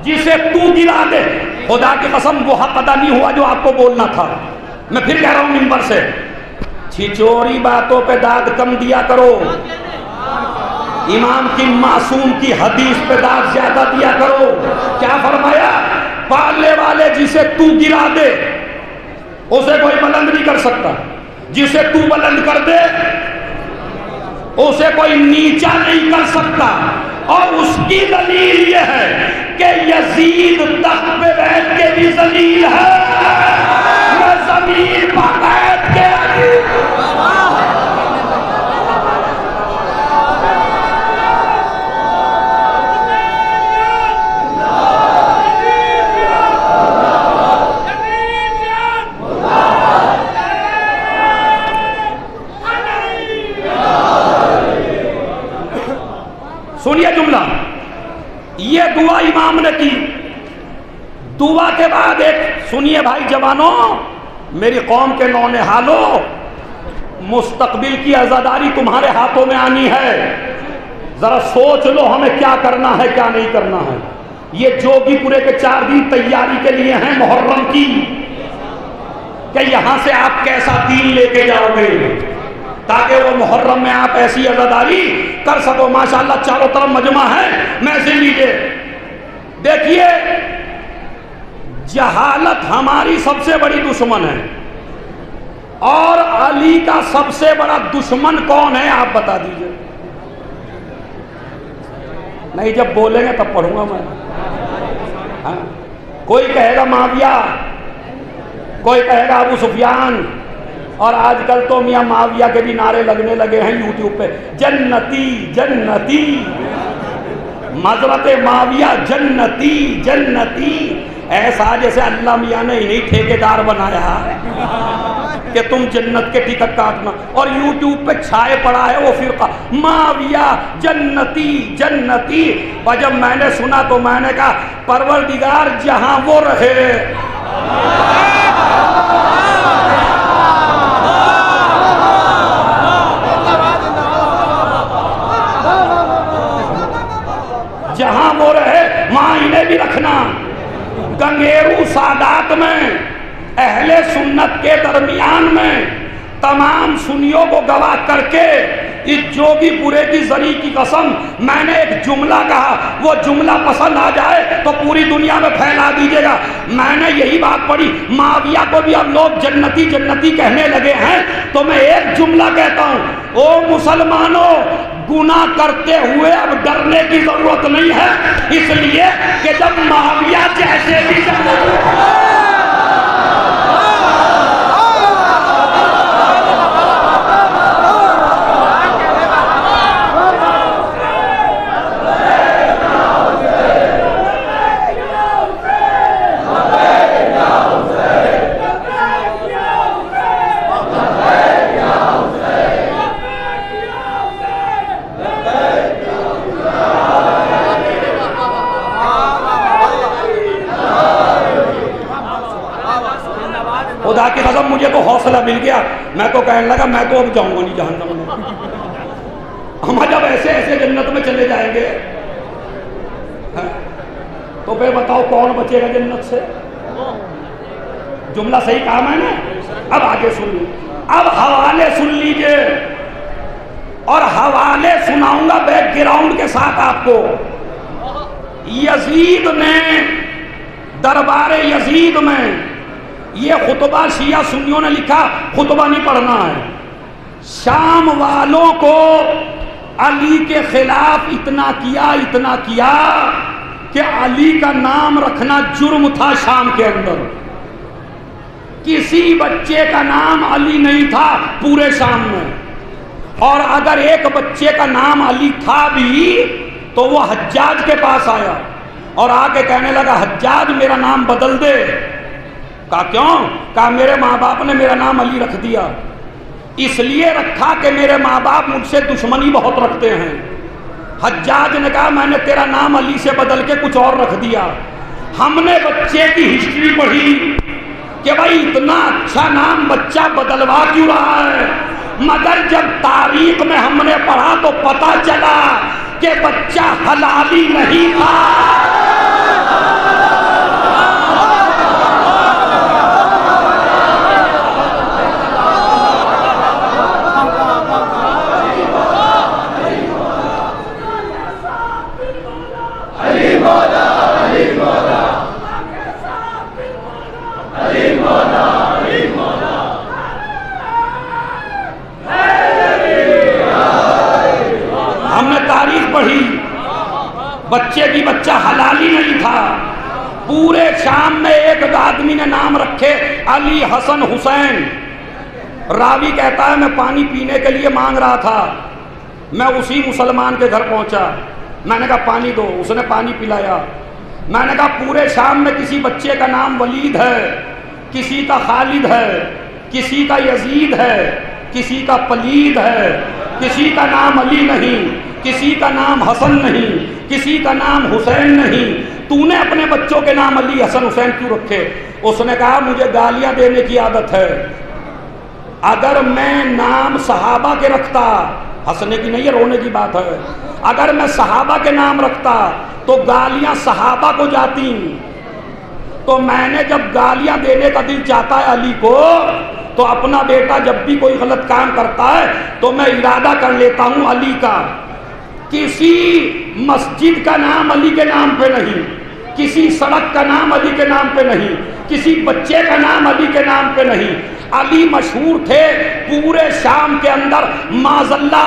जिसे तू गिरा दे, खुदा की कसम वो हक अदा नहीं हुआ जो आपको बोलना था। मैं फिर कह रहा हूं मिंबर से, छिचोरी बातों पे दाद कम दिया करो, इमाम की मासूम की हदीस पे दाद ज्यादा दिया करो। क्या फरमाया? पालने वाले जिसे तू गिरा दे उसे कोई बुलंद नहीं कर सकता, जिसे तू बुलंद कर दे उसे कोई नीचा नहीं कर सकता। और उसकी दलील यह है कि यजीद तख्त पे बैठ के भी जलील है, मैं जमीन पर बैठ के। सुनिए जुमला, ये दुआ इमाम ने की। दुआ के बाद एक सुनिए भाई जवानों, मेरी कौम के नौने हालो, मुस्तकबिल की आज़ादारी तुम्हारे हाथों में आनी है। जरा सोच लो हमें क्या करना है क्या नहीं करना है। ये जोगीपुरे के 4 दिन तैयारी के लिए हैं मुहर्रम की, कि यहां से आप कैसा दीन लेके जाओगे ताकि वो मुहर्रम में आप ऐसी आज़ादारी कर सको। माशाअल्लाह चारों तरफ मजमा है, महफिल लीजिए। देखिए, जहालत हमारी सबसे बड़ी दुश्मन है और अली का सबसे बड़ा दुश्मन कौन है आप बता दीजिए। नहीं, जब बोलेंगे तब पढ़ूंगा मैं। हाँ? कोई कहेगा माविया, कोई कहेगा अबू सुफियान, और आजकल तो मियाँ माविया के भी नारे लगने लगे हैं यूट्यूब पे, जन्नती जन्नती, मजरत माविया जन्नती जन्नती। ऐसा जैसे अल्लाह मियाँ ने इन्हीं ठेकेदार बनाया कि तुम जन्नत के टिकट काटना, और यूट्यूब पे छाए पड़ा है वो फिरका माविया जन्नती जन्नती। और जब मैंने सुना तो मैंने कहा परवरदिगार जहां वो रहे, जहां वो रहे वहां इन्हें भी रखना। गंगेरू सादात में, अहले सुन्नत के दरमियान में, तमाम सुन्नियों को गवाह करके इस जोगीपुरे की जरी की कसम, मैंने एक जुमला कहा, वो जुमला पसंद आ जाए तो पूरी दुनिया में फैला दीजिएगा। मैंने यही बात पढ़ी, माविया को भी अब लोग जन्नती जन्नती कहने लगे हैं, तो मैं एक जुमला कहता हूँ, ओ मुसलमानों, गुनाह करते हुए अब डरने की जरूरत नहीं है, इसलिए कि जब माविया जैसे भी खुदा की कसम मुझे तो हौसला मिल गया। मैं तो कहने लगा मैं तो अब जाऊंगा नहीं जहन्नम में। हम जब ऐसे ऐसे जन्नत में चले जाएंगे तो फिर बताओ कौन बचेगा जन्नत से। जुमला सही कहा मैंने। अब आगे सुन लीजिए, अब हवाले सुन लीजिए, और हवाले सुनाऊंगा बैकग्राउंड के साथ आपको। यजीद ने दरबार यजीद में ये खुतबा शिया सुन्नियों ने लिखा, खुतबा नहीं पढ़ना है। शाम वालों को अली के खिलाफ इतना किया कि अली का नाम रखना जुर्म था शाम के अंदर। किसी बच्चे का नाम अली नहीं था पूरे शाम में, और अगर एक बच्चे का नाम अली था भी तो वो हज्जाज के पास आया और आके कहने लगा, हज्जाज मेरा नाम बदल दे। कहा क्यों? कहा मेरे माँ बाप ने मेरा नाम अली रख दिया, इसलिए रखा कि मेरे माँ बाप मुझसे दुश्मनी बहुत रखते हैं। हज्जाज ने कहा मैंने तेरा नाम अली से बदल के कुछ और रख दिया। हमने बच्चे की हिस्ट्री पढ़ी कि भाई इतना अच्छा नाम बच्चा बदलवा क्यों रहा है, मगर जब तारीख में हमने पढ़ा तो पता चला कि बच्चा हलाली नहीं था। हमने तारीख पढ़ी, बच्चे की बच्चा हलाली नहीं था। पूरे शाम में एक आदमी ने नाम रखे अली हसन हुसैन। रावी कहता है मैं पानी पीने के लिए मांग रहा था, मैं उसी मुसलमान के घर पहुंचा, मैंने कहा पानी दो, उसने पानी पिलाया। मैंने कहा पूरे शाम में किसी बच्चे का नाम वलीद है, किसी का खालिद है, किसी का यजीद है, किसी का पलीद है, किसी का नाम अली नहीं, किसी का नाम हसन नहीं, किसी का नाम हुसैन नहीं, तूने अपने बच्चों के नाम अली हसन हुसैन क्यों रखे? उसने कहा मुझे गालियां देने की आदत है, अगर मैं नाम सहाबा के रखता, हंसने की नहीं है रोने की बात है, अगर मैं सहाबा के नाम रखता तो गालियां सहाबा को जाती, तो मैंने जब गालियां देने का दिल चाहता है अली को, तो अपना बेटा जब भी कोई गलत काम करता है तो मैं इरादा कर लेता हूं अली का। किसी मस्जिद का नाम अली के नाम पे नहीं, किसी सड़क का नाम अली के नाम पे नहीं, किसी बच्चे का नाम अली के नाम पे नहीं, अली मशहूर थे पूरे शाम के अंदर, माजल्ला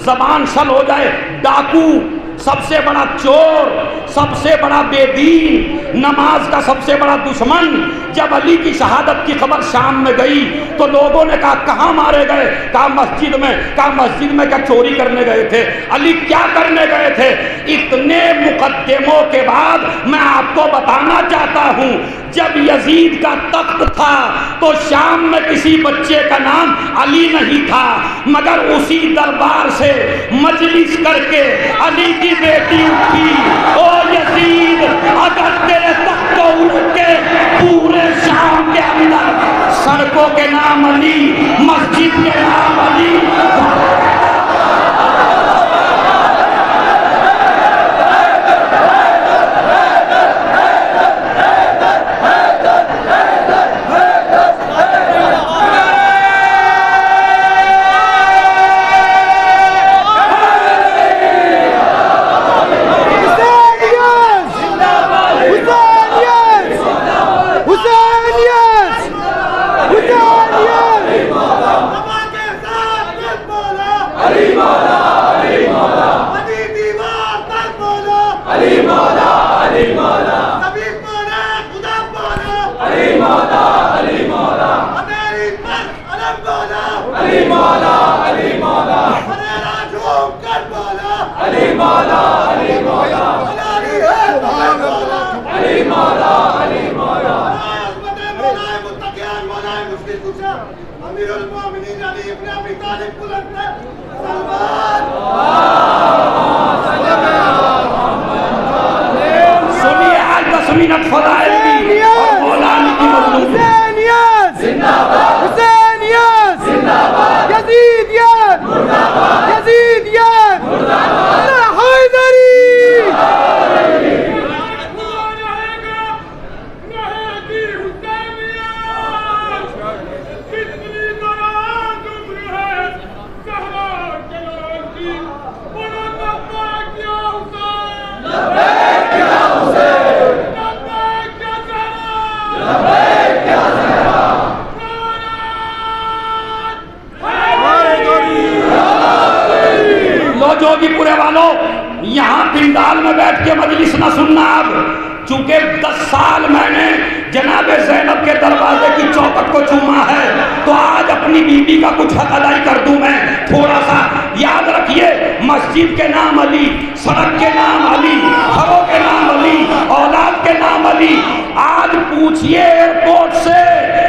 जबान सल हो जाए, डाकू, सबसे बड़ा चोर, सबसे बड़ा बेदीन, नमाज का सबसे बड़ा दुश्मन। जब अली की शहादत की खबर शाम में गई तो लोगों ने कहा कहाँ मारे गए? कहा मस्जिद में। कहा मस्जिद में क्या चोरी करने गए थे? अली क्या करने गए थे? इतने मुकद्दमों के बाद मैं आपको बताना चाहता हूँ, जब यजीद का तख्त था तो शाम में किसी बच्चे का नाम अली नहीं था, मगर उसी दरबार से मजलिस करके अली की बेटी उठी। ओ यजीद, अगर तेरे तख्त को उठ के पूरे शाम के अंदर सड़कों के नाम अली, मस्जिद के नाम अली, सुनिए आज 10 मिनट फदाइल की और मौलाना की मजलूम। जोगीपुरे वालों, यहाँ पिंडाल में बैठ के मजलिस न सुनना। अब चूंकि 10 साल मैंने जनाबे ज़ैनब के दरवाजे की चौखट को चूमा है, तो आज अपनी बीबी का कुछ हक अदाई कर दूं मैं। थोड़ा सा याद रखिए, मस्जिद के नाम अली, सड़क के नाम अली, घरों के नाम अली, औलाद के नाम अली। आज पूछिए एयरपोर्ट से,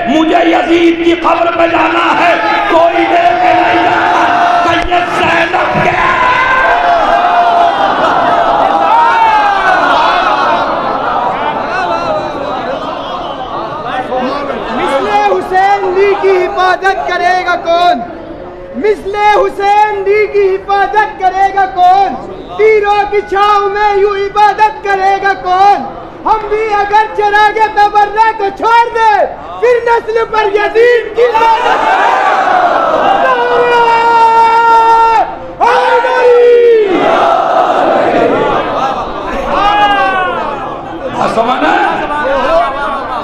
मुझे यजीद की कब्र पे जाना है, कोई लेके नहीं जाता। सैयद ज़ैनब के की हिफाजत करेगा कौन? मिसले हुसैन दी की हिफाजत करेगा कौन? तीरों की छाव में यूं इबादत करेगा कौन? हम भी अगर चरागे तबर्रा को छोड़ दे, फिर नस्ल पर यजीद की लानत।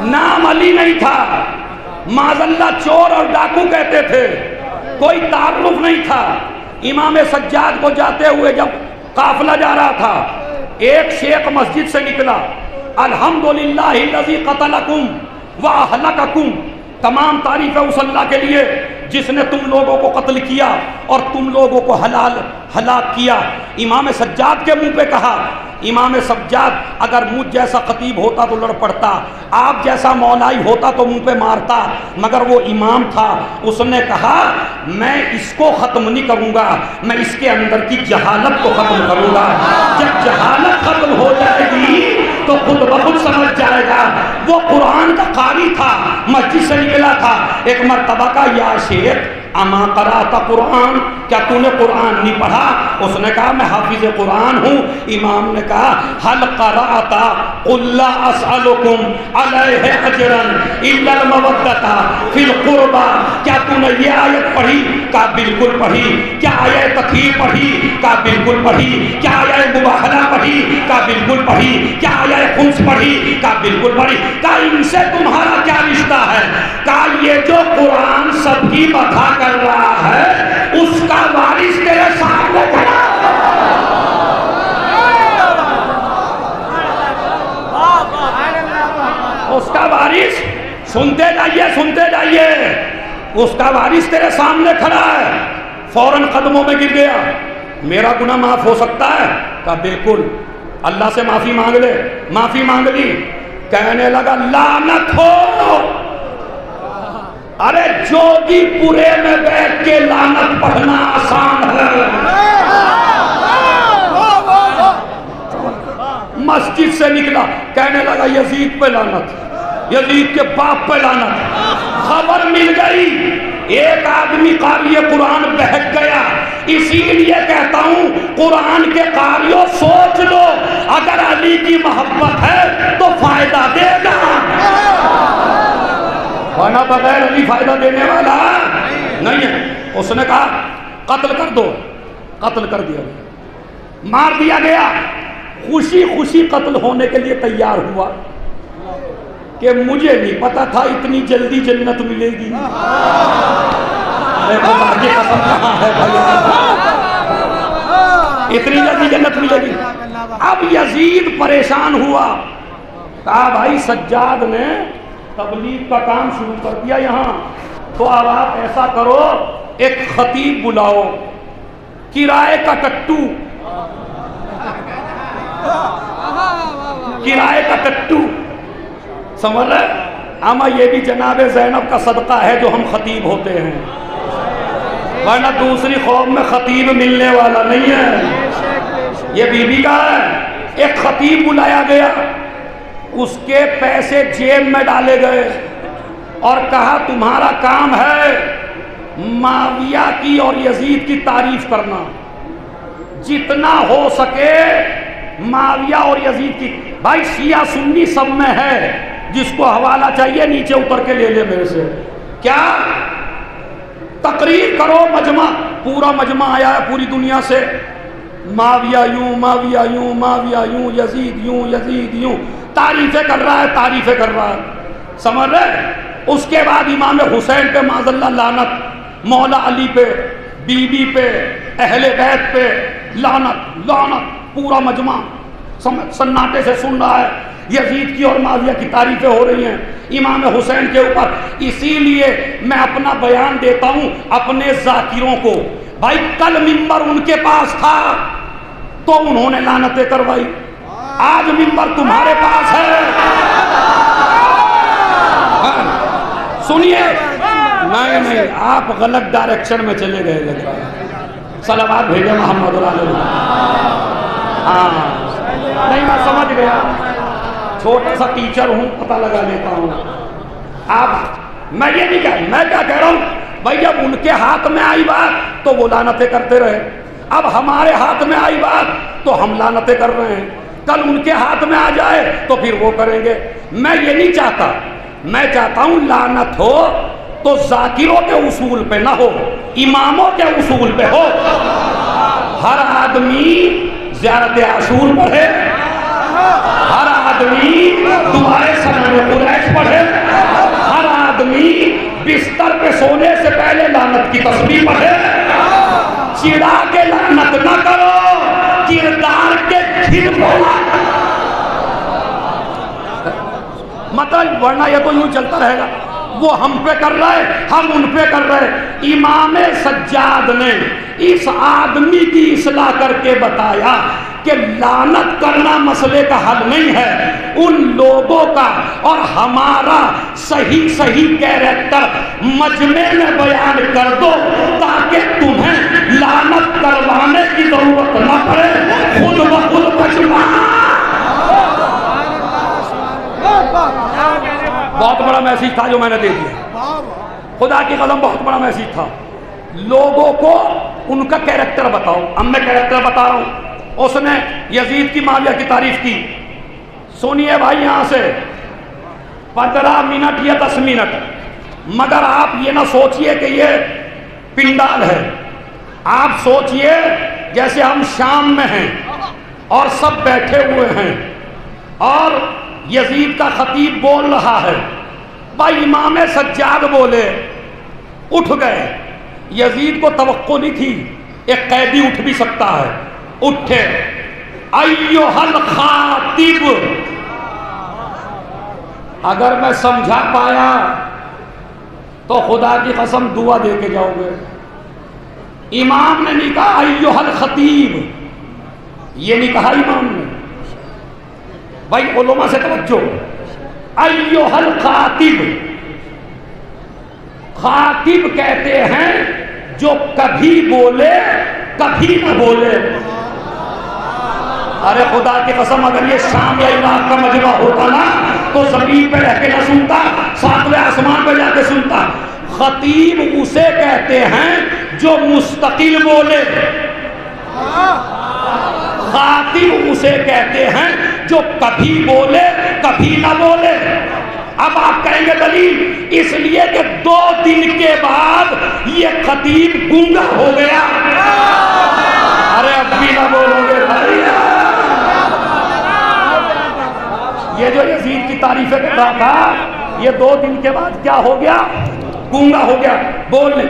नाम अली नहीं था, माजल्ला चोर और डाकू कहते थे, कोई ताल्लुक नहीं था। इमाम सज्जाद को जाते हुए जब काफिला जा रहा था, एक शेख मस्जिद से निकला, अल्हम्दुलिल्लाहिल्लज़ी क़तलकुम व अहलककुम, तमाम तारीफ़ उस अल्लाह के लिए जिसने तुम लोगों को कत्ल किया और तुम लोगों को हलाक किया। इमाम सज्जाद के मुंह पे कहा। इमाम सज्जाद अगर मुझ जैसा खतीब होता तो लड़ पड़ता, आप जैसा मौलाई होता तो मुंह पे मारता, मगर वो इमाम था, उसने कहा मैं इसको ख़त्म नहीं करूँगा, मैं इसके अंदर की जहालत को ख़त्म करूँगा। जब जहालत ख़त्म हो जाएगी तो खुद ब खुद समझ जाएगा। वो कुरान का कारी था, मस्जिद से निकला था, एक मरतबा का या शेख अमा क़राअता कुरान, क्या तूने कुरान नहीं पढ़ा? उसने कहा मैं हाफिज़ कुरान हूँ। इमाम ने कहा हल क़राअता क़ुल ला असअलुकुम अलैहि अजरन इल्लल मवद्दता फिल क़ुरबा, क्या तूने ये आयत पढ़ी? कहा बिल्कुल पढ़ी। क्या आयत तखीर पढ़ी? कहा बिल्कुल पढ़ी। क्या आयत मुबाहला पढ़ी? कहा बिल्कुल पढ़ी, क्या आया खुम्स पढ़ी? कहा बिल्कुल पढ़ी। कहा इनसे तुम्हारा क्या रिश्ता है? कहा ये जो कुरान सबकी बता कर रहा है उसका वारिस तेरे सामने खड़ा। उसका वारिस, सुनते जाइए, उसका वारिस तेरे सामने खड़ा है। फौरन कदमों में गिर गया, मेरा गुनाह माफ हो सकता है? कहा बिल्कुल, अल्लाह से माफी मांग ले। माफी मांग ली। कहने लगा लानत हो, अरे जोगीपुरे में बैठ के लानत पढ़ना आसान है। मस्जिद से निकला, कहने लगा यजीद पे लानत, यजीद के बाप पे लानत। खबर मिल गई, एक आदमी कारी कुरान बहक गया। इसीलिए कहता हूं कुरान के कारियों सोच लो, अगर अली की मोहब्बत है तो फायदा देगा, वरना बगैर अली फायदा देने वाला नहीं है। उसने कहा कत्ल कर दो, कत्ल कर दिया, मार दिया गया। खुशी खुशी कत्ल होने के लिए तैयार हुआ कि मुझे नहीं पता था इतनी जल्दी जन्नत मिलेगी। अरे खुदा की कसम कहाँ है भाई, इतनी जल्दी जन्नत मिलेगी। अब यजीद परेशान हुआ, कहा भाई सज्जाद ने तबलीग का काम शुरू कर दिया यहाँ, तो अब आप ऐसा करो एक खतीब बुलाओ, किराए का टट्टू, किराए का टट्टू, समझ रहे? अमा ये भी जनाब ज़ैनब का सदका है जो हम खतीब होते हैं, वरना दूसरी कौम में खतीब मिलने वाला नहीं है। ये बीबी का है। एक खतीब बुलाया गया, उसके पैसे जेब में डाले गए और कहा तुम्हारा काम है माविया की और यजीद की तारीफ करना, जितना हो सके माविया और यजीद की। भाई शिया सुन्नी सब में है, जिसको हवाला चाहिए नीचे उतर के ले ले मेरे से। क्या तकरीर करो, मजमा, पूरा मजमा आया है पूरी दुनिया से, माविया यूं, माविया यूं, माविया यूं, यजीद यूं, यजीद यूं, तारीफें कर रहा है, तारीफें कर रहा है, समझ रहे? उसके बाद इमाम हुसैन पे माज़ल्लाह लानत, मौला अली पे, बीबी पे, अहले बैत पे लानत, लानत, पूरा मजमा सन्नाटे से सुन रहा है। यजीद की और माविया की तारीफें हो रही हैं इमाम हुसैन के ऊपर। इसीलिए मैं अपना बयान देता हूं अपने जाकिरों को। भाई कल मिंबर उनके पास था तो उन्होंने लानतें करवाई, आज मिंबर तुम्हारे पास है। हाँ, सुनिए, नहीं आप गलत डायरेक्शन में चले गए लग रहा है। सलावत भेजे मोहम्मद। हाँ नहीं, मैं समझ गया, छोटा सा टीचर हूँ, पता लगा लेता हूँ। आप मैं ये नहीं कह, मैं क्या कह रहा हूँ भाई, जब उनके हाथ में आई बात तो वो लानतें करते रहे, अब हमारे हाथ में आई बात तो हम लानतें कर रहे हैं, कल उनके हाथ में आ जाए तो फिर वो करेंगे। मैं ये नहीं चाहता, मैं चाहता हूँ लानत हो तो जाकिरों के उसूल पे ना हो, इमामों के उसूल पे हो। हर आदमी ज़ियारत आशूर पढ़े, हर आदमी दुआए सलामे कुरैश पढ़े, हर आदमी बिस्तर पे सोने से पहले लानत की तस्बीह पढ़े। चिढ़ा के लानत न करो, किरदार के खिल बोला, मतलब वरना ये तो यूं चलता रहेगा, वो हम पे कर रहे, हम उन पे कर रहे। इमाम सज्जाद ने इस आदमी की इस्लाह करके बताया कि लानत करना मसले का हल नहीं है, उन लोगों का और हमारा सही सही कैरेक्टर मजमे में बयान कर दो ताकि तुम्हें लानत करवाने की जरूरत न पड़े, खुद ब खुद बचवा। बहुत बड़ा मैसेज था जो मैंने दे दिया, खुदा की कसम बहुत बड़ा मैसेज था। लोगों को उनका कैरेक्टर बताओ। अब मैं कैरेक्टर बता रहा हूं। उसने यजीद की माविया की तारीफ की, सुनिए भाई यहां से 15 मिनट या 10 मिनट, मगर आप ये ना सोचिए कि ये पिंडाल है, आप सोचिए जैसे हम शाम में हैं और सब बैठे हुए हैं और यजीद का खतीब बोल रहा है। भाई इमाम सज्जाद बोले, उठ गए। यजीद को तवक्को नहीं थी, एक कैदी उठ भी सकता है, उठे। अय्युहल खातिब, अगर मैं समझा पाया तो खुदा की कसम दुआ दे के जाओगे। इमाम ने नहीं कहा अय्युहल खतीब, ये नहीं कहा इमाम ने। भाई उलमा से तवज्जो। अय्युहल खातिब, खातिब कहते हैं जो कभी बोले कभी न बोले। अरे खुदा की कसम, अगर ये शाम या इराक का मजमा होता ना तो जमीन पे रह के ना सुनता, सातवें आसमान पे जाके सुनता। खतीब उसे कहते हैं जो मुस्तकिल बोले, खातिब उसे कहते हैं जो कभी बोले कभी ना बोले। अब आप कहेंगे दलील, इसलिए कि 2 दिन के बाद ये खतीब गूंगा हो गया। अरे अब भी ना बोलोगे भाई। ये जो यजीद की तारीफें कर रहा था, ये 2 दिन के बाद क्या हो गया? गूंगा हो गया, बोलने।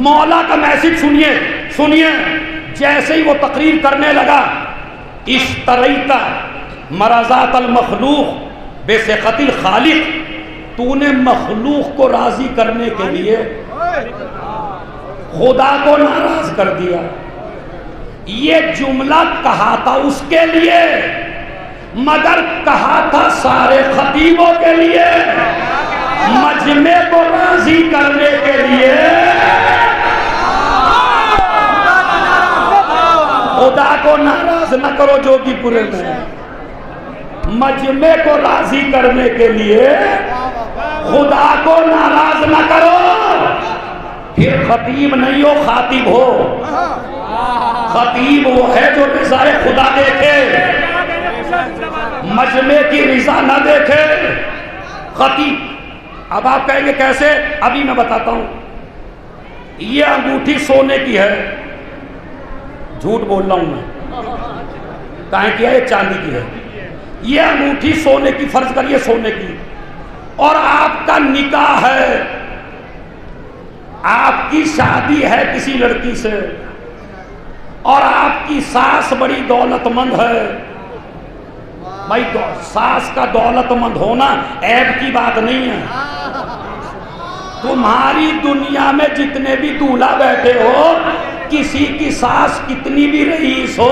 मौला का मैसेज सुनिए, सुनिए। जैसे ही वो तकरीर करने लगा, इश्तरैता मराजात अल मखलूक बेसिकतिल खालिक, तूने मखलूक को राजी करने के लिए खुदा को नाराज कर दिया। ये जुमला कहा था उसके लिए, मगर कहा था सारे खतीबों के लिए, मजमे को राजी करने के लिए। खुदा को नाराज न करो जोगीपुरे में, मजमे को राजी करने के लिए खुदा को नाराज न करो। फिर खतीब नहीं हो, खातिब हो। खतीब वो है जो रिज़ाए खुदा देखे, मजमे की रिज़ा न देखे। खतीब। अब आप कहेंगे कैसे? अभी मैं बताता हूं। ये अंगूठी सोने की है, झूठ बोल रहा हूं मैं, काहे की है? ये चांदी की है। ये अंगूठी सोने की, फर्ज करिए सोने की, और आपका निकाह है, आपकी शादी है किसी लड़की से, और आपकी सास बड़ी दौलतमंद है। भाई सास का दौलतमंद होना ऐब की बात नहीं है। तुम्हारी दुनिया में जितने भी दूल्हा बैठे हो, किसी की सास कितनी भी रईस हो,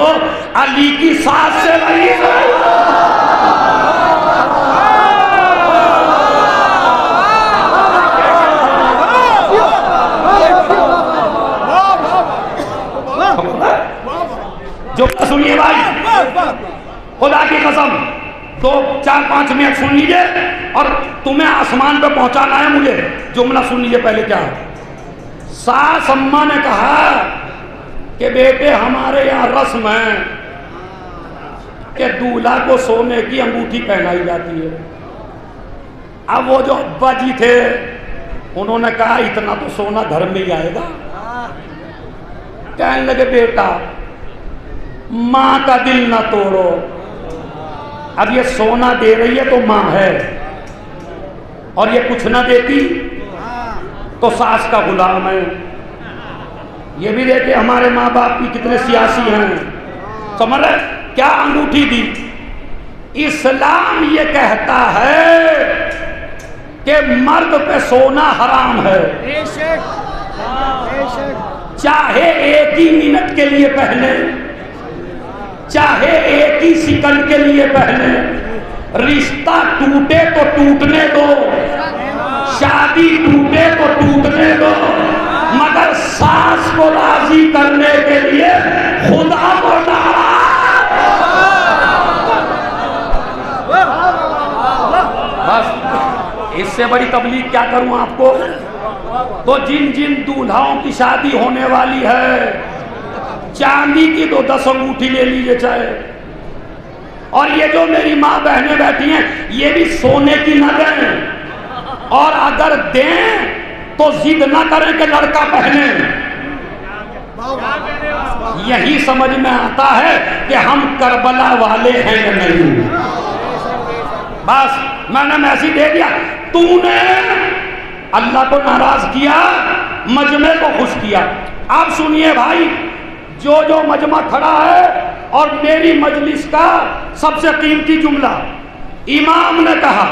अली की सास से रईस हो। जो सुनिए भाई, खुदा की कसम, 2-4-5 मिनट सुन लीजिए और तुम्हें आसमान पे पहुंचाना है मुझे। जुमला सुन लीजिए पहले क्या है। सास अम्मा ने कहा कि बेटे हमारे यहाँ रस्म है कि दूल्हा को सोने की अंगूठी पहनाई जाती है। अब वो जो अब्बा जी थे, उन्होंने कहा इतना तो सोना घर में ही आएगा। कहने लगे बेटा माँ का दिल ना तोड़ो, अब ये सोना दे रही है तो माँ है, और ये कुछ ना देती तो सास का गुलाम है। ये भी देखे हमारे माँ बाप भी कितने सियासी हैं, समझ रहे? क्या अंगूठी दी। इस्लाम ये कहता है कि मर्द पे सोना हराम है, चाहे एक ही मिनट के लिए पहने, चाहे एक ही सेकंड के लिए पहने। रिश्ता टूटे तो टूटने दो, शादी टूटे तो टूटने दो, मगर सास को राजी करने के लिए खुदा को बस इससे बड़ी तबलीग क्या करूं आपको। तो जिन जिन दूल्हाओं की शादी होने वाली है, चांदी की तो 10 अंगूठी ले लीजिए चाहे, और ये जो मेरी माँ बहनें बैठी हैं ये भी सोने की न दें, और अगर दें तो जिद ना करें कि लड़का पहने। यही समझ में आता है कि हम करबला वाले हैं या नहीं। बस मैंने मैसेज दे दिया। तूने अल्लाह को नाराज किया, मजमे को खुश किया। अब सुनिए भाई, जो जो मजमा खड़ा है और मेरी मजलिस का सबसे कीमती जुमला, इमाम ने कहा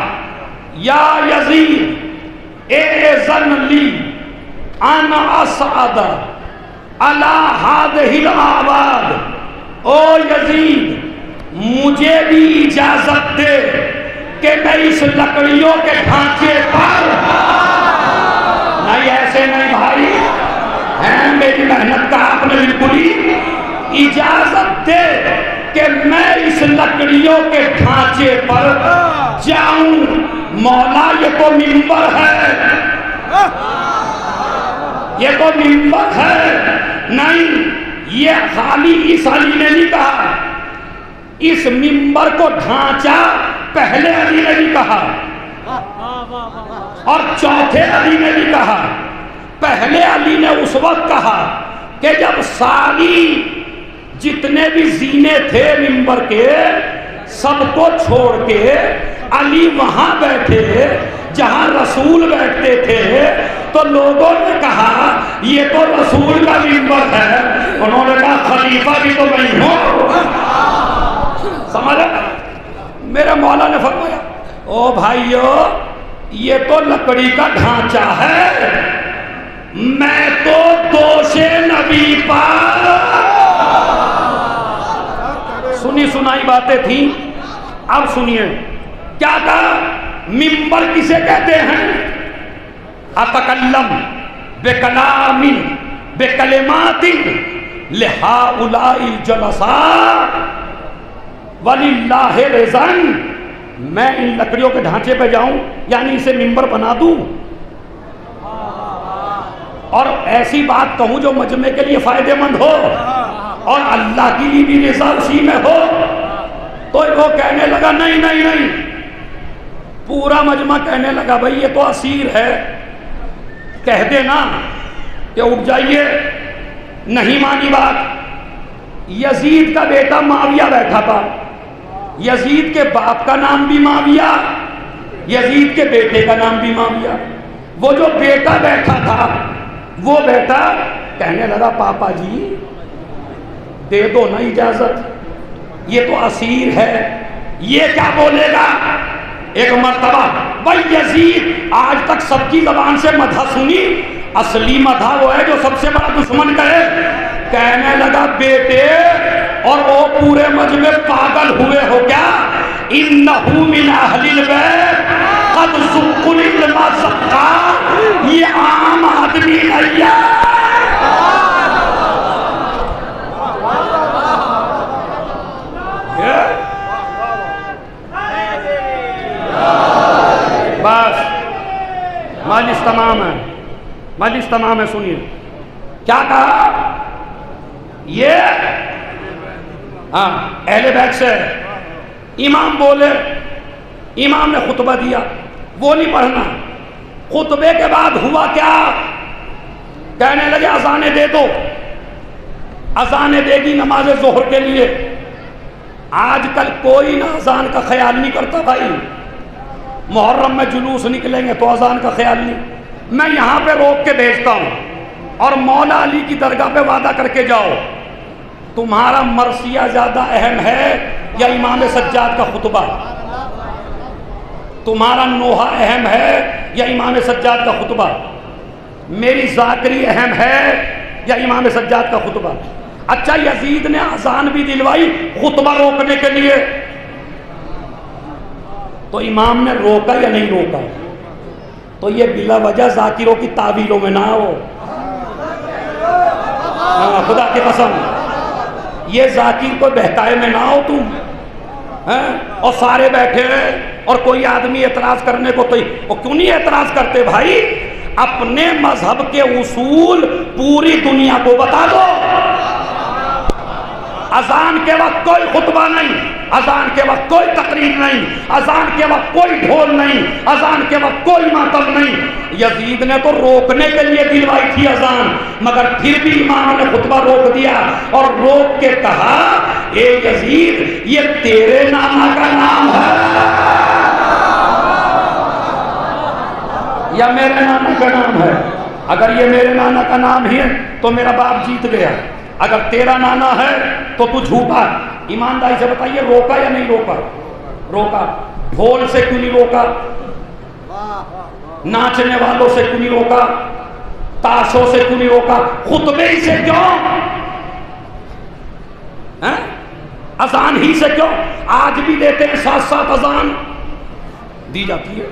या यजीद एज़न ली अन असअद अला हादिहिल आबाद। ओ यजीद, मुझे भी इजाजत दे कि मैं इस लकड़ियों के ढांचे पर, नहीं ऐसे नहीं भाई, है मेरी मेहनत का आपने बिल्कुल ही इजाजत दे कि मैं इस लकड़ियों के ढांचे पर जाऊं। मौला ये तो मिंबर है, ये तो मिंबर है। नहीं, ये खाली इस अली ने नहीं कहा, इस मिंबर को ढांचा पहले अली ने भी कहा और चौथे अली ने भी कहा। पहले अली ने उस वक्त कहा कि जब सारी जितने भी जीने थे मिंबर के सबको छोड़ के अली वहां बैठे जहां रसूल बैठते थे, तो लोगों ने कहा ये तो रसूल का मिंबर है। उन्होंने कहा खलीफा भी तो मैं हूं। समझ? मेरे मौला ने फरमाया, ओ भाइयों, ये तो लकड़ी का ढांचा है, मैं तो दोषे नबी पर। सुनी सुनाई बातें थी, अब सुनिए क्या कहा। मिंबर किसे कहते हैं? अतकल्लम बेकलामिन बेकलिमातिन लिहाउलाई जलसा वलिल्लाहि रिज़न। मैं इन लकड़ियों के ढांचे पे जाऊं, यानी इसे मिंबर बना दूं और ऐसी बात कहूं जो मजमे के लिए फायदेमंद हो और अल्लाह की भी रिज़ा उसी में हो। तो वो कहने लगा नहीं नहीं नहीं, पूरा मजमा कहने लगा भाई ये तो असीर है, कह देना कि उठ जाइए। नहीं मानी बात। यजीद का बेटा माविया बैठा था, यजीद के बाप का नाम भी माविया, यजीद के बेटे का नाम भी माविया। वो जो बेटा बैठा था वो बेटा कहने लगा पापा जी दे दो ना इजाजत, ये तो असीर है, ये क्या बोलेगा। एक मर्तबा भाई यजीद आज तक सबकी जबान से मधा सुनी, असली मधा वो है जो सबसे बड़ा दुश्मन कहे। कहने लगा बेटे, और वो पूरे मजमे पागल हुए हो क्या। इन्नहु मिन अहलिल बैत कद सुकुल इल्मा सक्का, ये आम आदमी नहीं है। बस मजलिस तमाम है, मजलिस तमाम है। सुनिए क्या कहा। ये हाँ अहले बैत से इमाम बोले, इमाम ने खुतबा दिया, वो नहीं पढ़ना। खुतबे के बाद हुआ क्या, कहने लगे अजाने दे दो, अजाने देगी नमाज जोहर के लिए। आजकल कोई ना अजान का ख्याल नहीं करता भाई। मुहर्रम में जुलूस निकलेंगे तो अजान का ख्याल नहीं। मैं यहाँ पे रोक के भेजता हूँ और मौला अली की दरगाह पे वादा करके जाओ, तुम्हारा मरसिया ज़्यादा अहम है या इमाम सज्जाद का खुतबा। तुम्हारा नोहा अहम है या इमाम सज्जाद का खुतबा। मेरी ज़ाकरी अहम है या इमाम सज्जाद का खुतबा। अच्छा यजीद ने अजान भी दिलवाई खुतबा रोकने के लिए, तो इमाम ने रोका या नहीं रोका। तो ये बिला वजह जाकिरों की तावीलों में ना हो। खुदा की कसम, ये जाकिर को बहकाए में ना हो तुम हैं। और सारे बैठे हैं और कोई आदमी एतराज करने को, तो क्यों नहीं एतराज करते भाई। अपने मजहब के उसूल पूरी दुनिया को बता दो। अजान के वक्त कोई खुतबा नहीं, अजान के वक्त कोई तकरीर नहीं, अजान के वक्त कोई ढोल नहीं, अजान के वक्त कोई मातम नहीं। यजीद ने तो रोकने के लिए दिलवाई थी अजान, मगर फिर भी इमाम ने खुतबा रोक दिया और रोक के कहा, ए यजीद ये तेरे नाना का नाम है। मेरे नाना का नाम है। अगर ये मेरे नाना का नाम ही है तो मेरा बाप जीत गया। अगर तेरा नाना है तो तू झूठा। ईमानदारी से बताइए, रोका या नहीं रोका? रोका। ढोल से क्यों नहीं रोका? नाचने वालों से क्यों नहीं रोका? ताशों से क्यों नहीं रोका? खुतबे ही से क्यों? हैं? अजान ही से क्यों? आज भी देते हैं, साथ साथ अजान दी जाती है,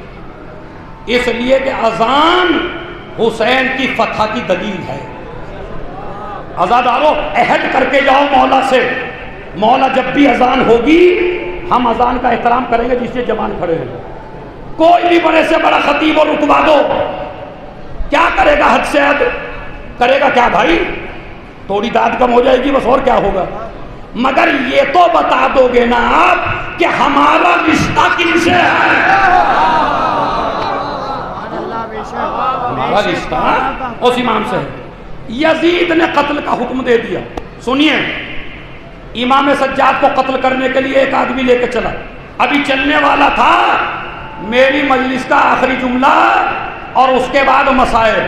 इसलिए कि अजान हुसैन की फतह की दलील है। अज़ादारों, अहद करके जाओ मौला से, मौला जब भी अजान होगी हम अजान का एहतराम करेंगे जिससे जवान खड़े हैं। कोई भी बड़े से बड़ा खतीब और रुकवा दो, क्या करेगा? हद से हद करेगा क्या भाई? थोड़ी दाद कम हो जाएगी बस, और क्या होगा? मगर ये तो बता दोगे ना आप कि हमारा रिश्ता किनसे है? हमारा रिश्ता उस इमाम से है। यजीद ने कत्ल का हुक्म दे दिया। सुनिए, इमाम सज्जाद को कत्ल करने के लिए एक आदमी लेके चला, अभी चलने वाला था मेरी मजलिस का आखिरी जुमला और उसके बाद मसाइल,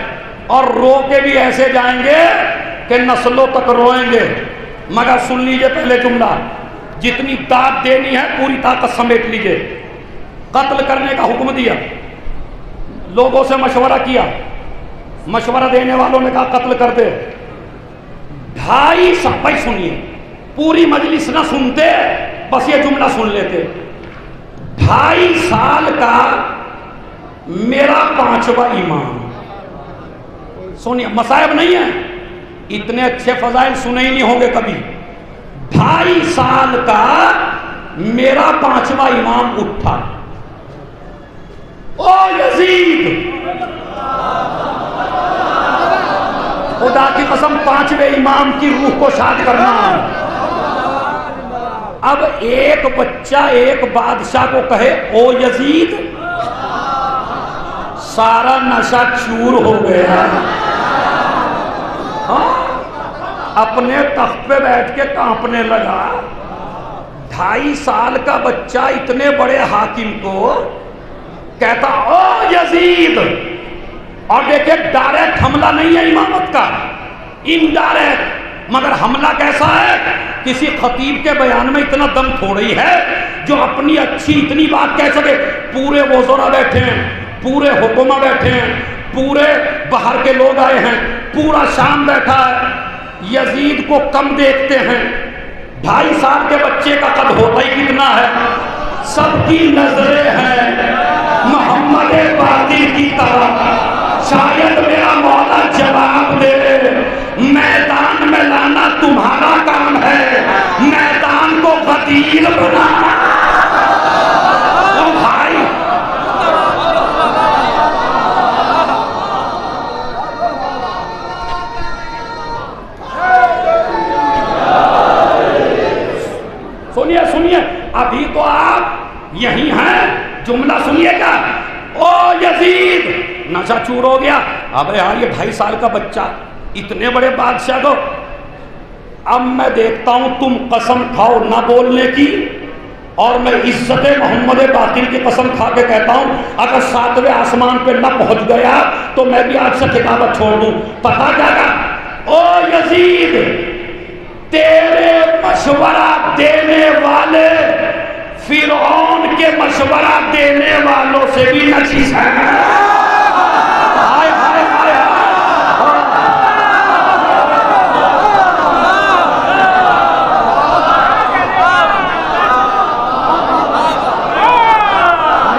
और रो के भी ऐसे जाएंगे कि नस्लों तक रोएंगे। मगर सुन लीजिए पहले जुमला, जितनी दाद देनी है पूरी ताकत समेट लीजिए। कत्ल करने का हुक्म दिया, लोगों से मशवरा किया, मशवरा देने वालों ने कहा कत्ल कर दे। 2.5 साल, भाई सुनिए, पूरी मजलिस ना सुनते, बस ये जुमला सुन लेते। 2.5 साल का मेरा 5वां इमाम, सुनिए, मसायब नहीं है, इतने अच्छे फजाइल सुने ही नहीं होंगे कभी। 2.5 साल का मेरा 5वां इमाम उठा, ओ यजीद, खुदा की कसम 5वें इमाम की रूह को शाद करना। अब एक बच्चा एक बादशाह को कहे ओ यजीद, सारा नशा चूर हो गया। हाँ? अपने तख्त पे बैठ के कांपने लगा। 2.5 साल का बच्चा इतने बड़े हाकिम को कहता ओ यजीद। और देखिए, डायरेक्ट हमला नहीं है इमामत का, इनडायरेक्ट। मगर हमला कैसा है? किसी खतीब के बयान में इतना दम थोड़ी है जो अपनी अच्छी इतनी बात कह सके। पूरे वज़रा बैठे हैं, पूरे हुक्मा बैठे हैं, पूरे बाहर के लोग आए हैं, पूरा शाम बैठा है, यजीद को कम देखते हैं। 2.5 साल के बच्चे का कद होता ही कितना है? सबकी नजरें हैं मोहम्मद बाकी की तरफ। शायद मेरा मौला जवाब दे, मैदान में लाना तुम्हारा काम है, मैदान को गदीर बनाना। ओ भाई, सुनिए सुनिए, अभी तो आप यही हैं, जुमला सुनिएगा। ओ यजीद, नशा चूर हो गया। अब यार ये 2.5 साल का बच्चा इतने बड़े बादशाह को, अब मैं देखता हूं तुम कसम खाओ ना बोलने की, और मैं इज्जत मोहम्मद बातिल की कसम खा के कहता हूं अगर 7वें आसमान पे न पहुंच गया तो मैं भी आज से खिताबत छोड़ दूं। पता क्या? ओ यजीद, तेरे मशवरा देने वाले फिरौन के मशवरा देने वालों से भी नजीस है। हाय हाय हाय हाय।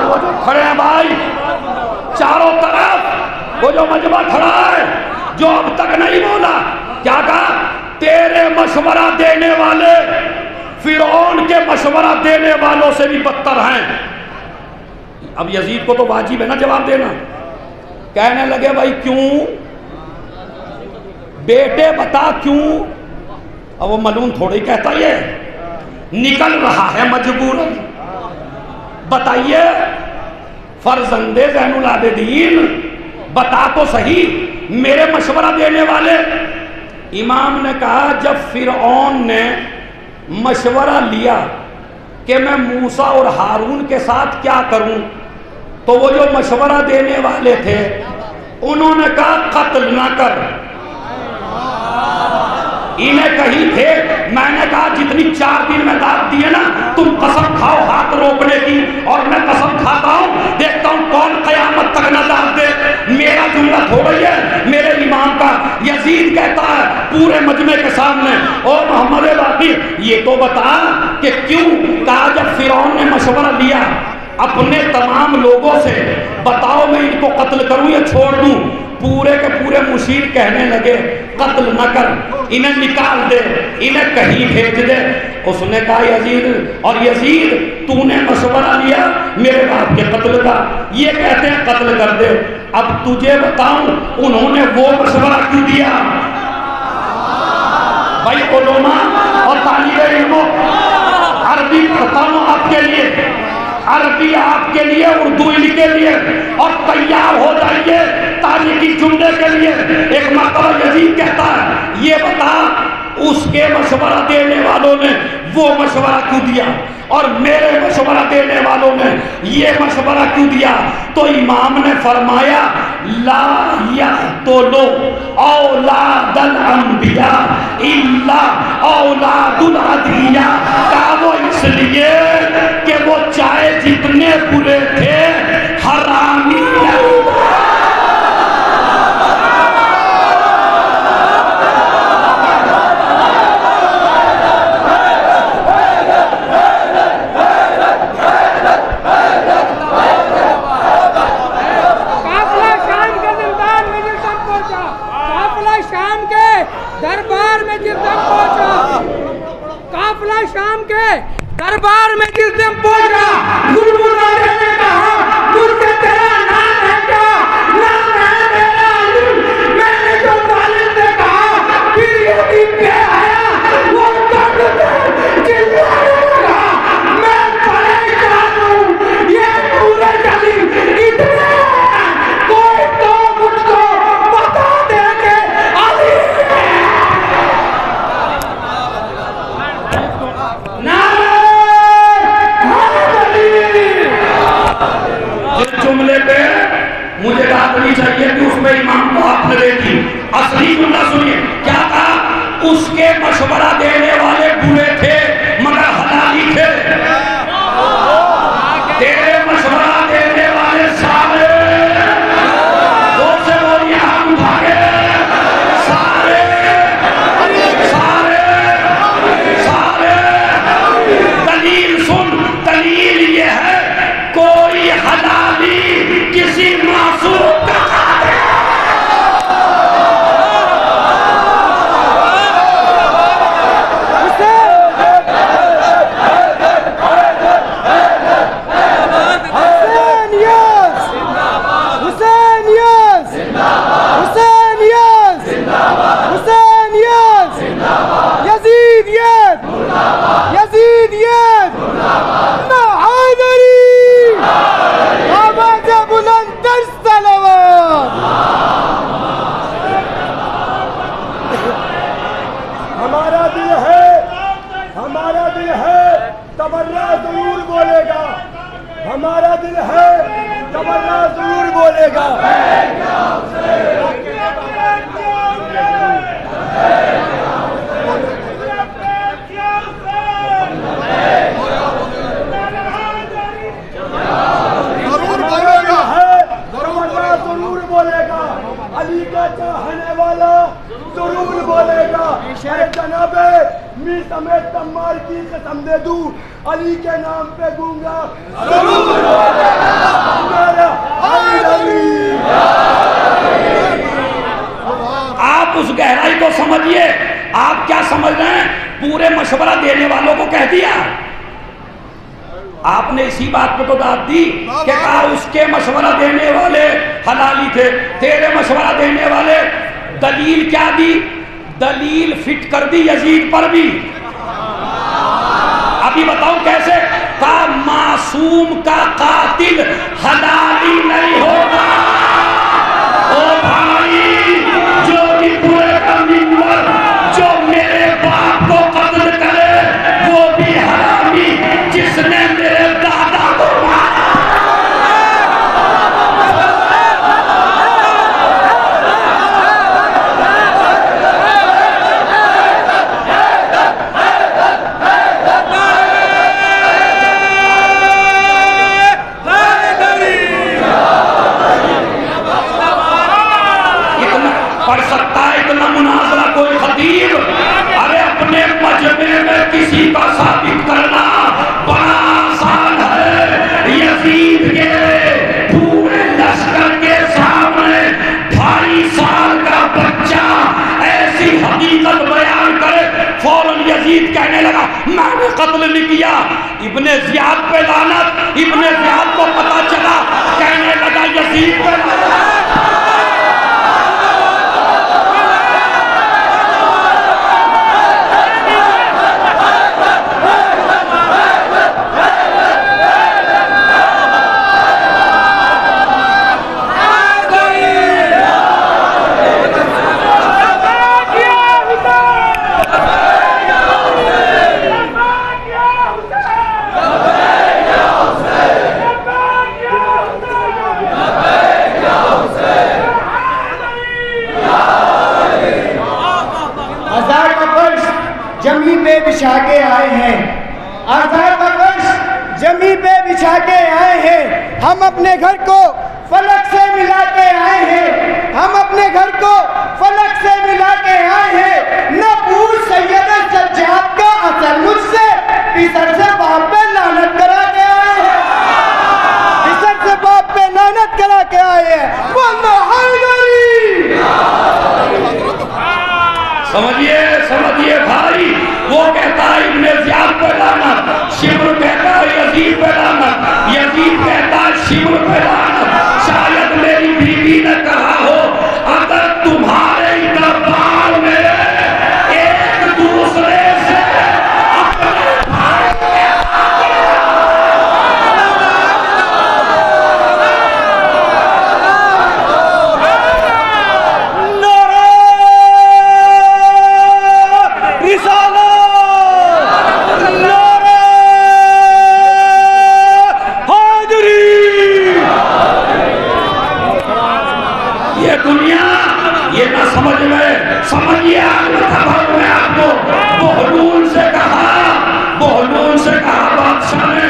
वो जो खड़े हैं भाई चारों तरफ, वो जो मजमा खड़ा है, जो अब तक नहीं बोला, क्या कहा? तेरे मशवरा देने वाले फिरौन के मशवरा देने वालों से भी बदतर हैं। अब यजीद को तो वाजिब है ना जवाब देना। कहने लगे भाई क्यों बेटे, बता क्यों? अब वो मलून थोड़ी कहता ये, निकल रहा है मजबूरन। बताइए फर्जंदे ज़ैनुल आबिदीन, बता तो सही, मेरे मशवरा देने वाले। इमाम ने कहा जब फिरौन ने मशवरा लिया कि मैं मूसा और हारून के साथ क्या करूं, तो वो जो मशवरा देने वाले थे उन्होंने कहा कत्ल ना कर। इन्हें कहीं थे, मैंने कहा जितनी 4 दिन में दाद दिए ना, तुम कसम खाओ हाथ रोकने की, और मैं कसम खाता हूं, देखता हूं कौन कयामत तक न दाद दे। मेरा जुमला थोड़ा ही है, मेरे इमाम का। यजीद कहता है पूरे मजमे के सामने, ओ मोहम्मद बाकी ये तो बता कि क्यों कहा जब फिरौन ने मशवरा लिया अपने तमाम लोगों से, बताओ मैं इनको कत्ल करूं या छोड़ दूं, पूरे के पूरे मुशीर कहने लगे कत्ल न कर, इन्हें निकाल दे, इन्हें कहीं भेज दे। उसने कहा यजीद, और यजीद तूने मशवरा लिया मेरे बाप के कत्ल का, ये कहते हैं कत्ल कर दे। अब तुझे बताऊं उन्होंने वो मशवरा क्यों दिया। भाई उलमा और तालिबे इल्मों, अरबी पढ़ता हूं आपके लिए, अरबी आपके लिए, उर्दू इनके लिए, और तैयार हो जाइए तारीखी जुमले के लिए। एक मरतबा यजीद कहता है ये बता उसके मशवरा देने वालों ने वो मशवरा क्यों दिया और मेरे मशवरा देने वालों ने ये मशवरा क्यों दिया। तो इमाम ने फरमाया ला यक़्तुलु औलादल अंबिया इल्ला औलादुल अदिया, का वो इसलिए कि वो चाहे जितने बुरे थे हरामी शाम के दरबार में जिस दिन पहुंचा, गुरमुनादे ने कहा मुझसे तेरा नाम है क्या, नाम है मेरा अली। मैंने जो तालिब ने कहा फिर यही पे आया वो दर्द से चिल्लाने लगा, मैं परेशान हूँ, ये पूरे गली इतने कोई तो मुझको बता दे के अली जुमले पे मुझे बात नहीं चाहिए कि उसमें इमाम को आपने दे दी। असली जुमला सुनिए क्या कहा, उसके मशवरा देने वाले बुरे थे मगर हलाली थे, तेरे मशवरा देने वाले सारे से बोलिए हम भागे, सारे सारे सारे। दलील सुन, दलील ये है कोई हलाली किसी मासूम का हमारा दिल है तमन्ना जरूर बोलेगा। जरूर बोलेगा, तमन्ना जरूर बोलेगा, अली का चाहने वाला जरूर बोलेगा। जनाबे मी समेत तम्मार की कसम दे दूं, अली के नाम पे गूंगा जरूर बोलेगा। आप उस गहराई को समझिए। आप क्या समझ रहे हैं, पूरे मशवरा देने वालों को कह दिया। आपने इसी बात पे तो दाद दी कि कहा उसके मशवरा देने वाले हलाली थे, तेरे मशवरा देने वाले। दलील क्या दी, दलील फिट कर दी यजीद पर भी। अभी बताओ कैसे, का मासूम का कातिल हलाली नहीं होगा। ओ भाई, जो भी पूरे का मिंबर जो मेरे बाप को कत्ल करे वो भी हरामी, जिसने मेरे दादा को मारा। कत्ल नहीं किया। इब्ने ज़ियाद पे लानत। इब्ने ज़ियाद को पता चला, कहने लगा यजीद पे लानत। जमी पे बिछा के आए हैं, आज़ाद का फर्श जमी पे बिछा के आए हैं। हम अपने घर को फलक से मिला के आए हैं, हम अपने घर को फलक से मिला के आए हैं। न पूछ सैयद सज्जाद का असर मुझसे, पिसर से बाप पे लानत करा के आए हैं, पिसर से बाप पे लानत करा के आए हैं। वल्लाह हैदरी। समझिए समझिए भाई, वो कहता है इब्ने ज़ियाद पे लानत, शिब्र कहता है यजीद पे लानत, यजीद कहता है शिब्र पे लानत। शायद मेरी बीवी ने कहा हो, अगर तुम्हारे दरबार में एक दूसरे से समझिए आपको बहलूल से कहा बादशाह ने,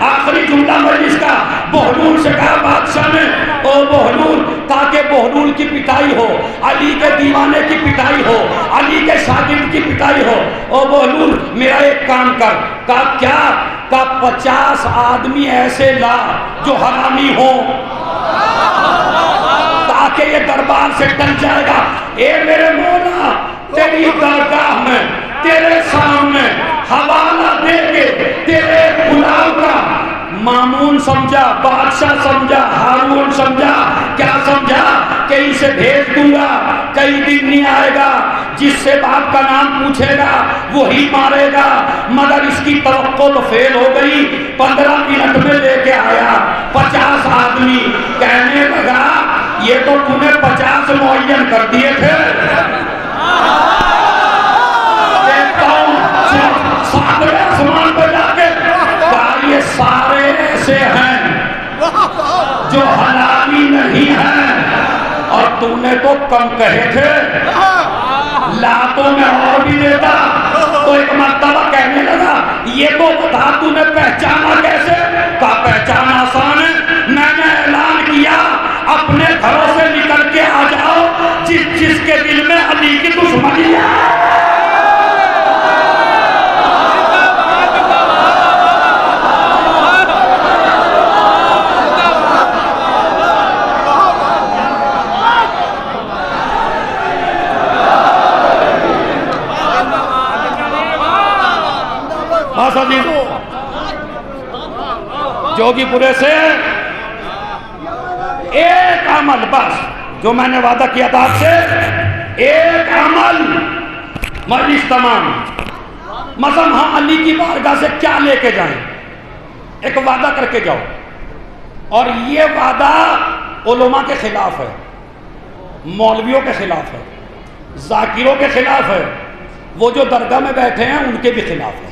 आखिरी जुमला मजलिस का, बहलूल से कहा बादशाह ने, ओ बहलूल, ताकि बहलूल की पिटाई हो, अली के दीवाने की पिटाई हो, अली के शागिर्द की पिटाई हो। ओ बहलूल, मेरा एक काम कर। का क्या? का 50 आदमी ऐसे ला जो हरामी हो, ताकि ये दरबार से टल जाएगा। ए मेरे मौला, तेरी दरगाह में तेरे सामने हवाला दे के तेरे गुलाम का मामून समझा, बादशाह समझा, हारून समझा, क्या समझा कि इसे भेज दूंगा, कई दिन नहीं आएगा, जिससे बाप का नाम पूछेगा वही मारेगा। मगर इसकी तवक्को तो फेल हो गई। 15 मिनट में लेके आया 50 आदमी। कहने लगा ये तो तूने 50 मुअय्यन कर दिए थे, सातवें आसमान पर जाके ये सारे ऐसे हैं जो हलाली नहीं हैं, और तूने तो कम कहे थे, लातों में और भी देता। तो एक मर्तबा कहने लगा ये तो बता तूने पहचाना कैसे? का पहचान आसान है, मैंने ऐलान किया अपने घरों से निकल के आ जाओ, जिसके दिल में अली की दुश्मनी है। जोगीपुरे से एक अमल, बस जो मैंने वादा किया था आपसे, एक अमल मजलिस तमाम। मसलन हम अली की बारगाह से क्या लेके जाएं, एक वादा करके जाओ, और ये वादा उलमा के खिलाफ है, मौलवियों के खिलाफ है, जाकिरों के खिलाफ है, वो जो दरगाह में बैठे हैं उनके भी खिलाफ है।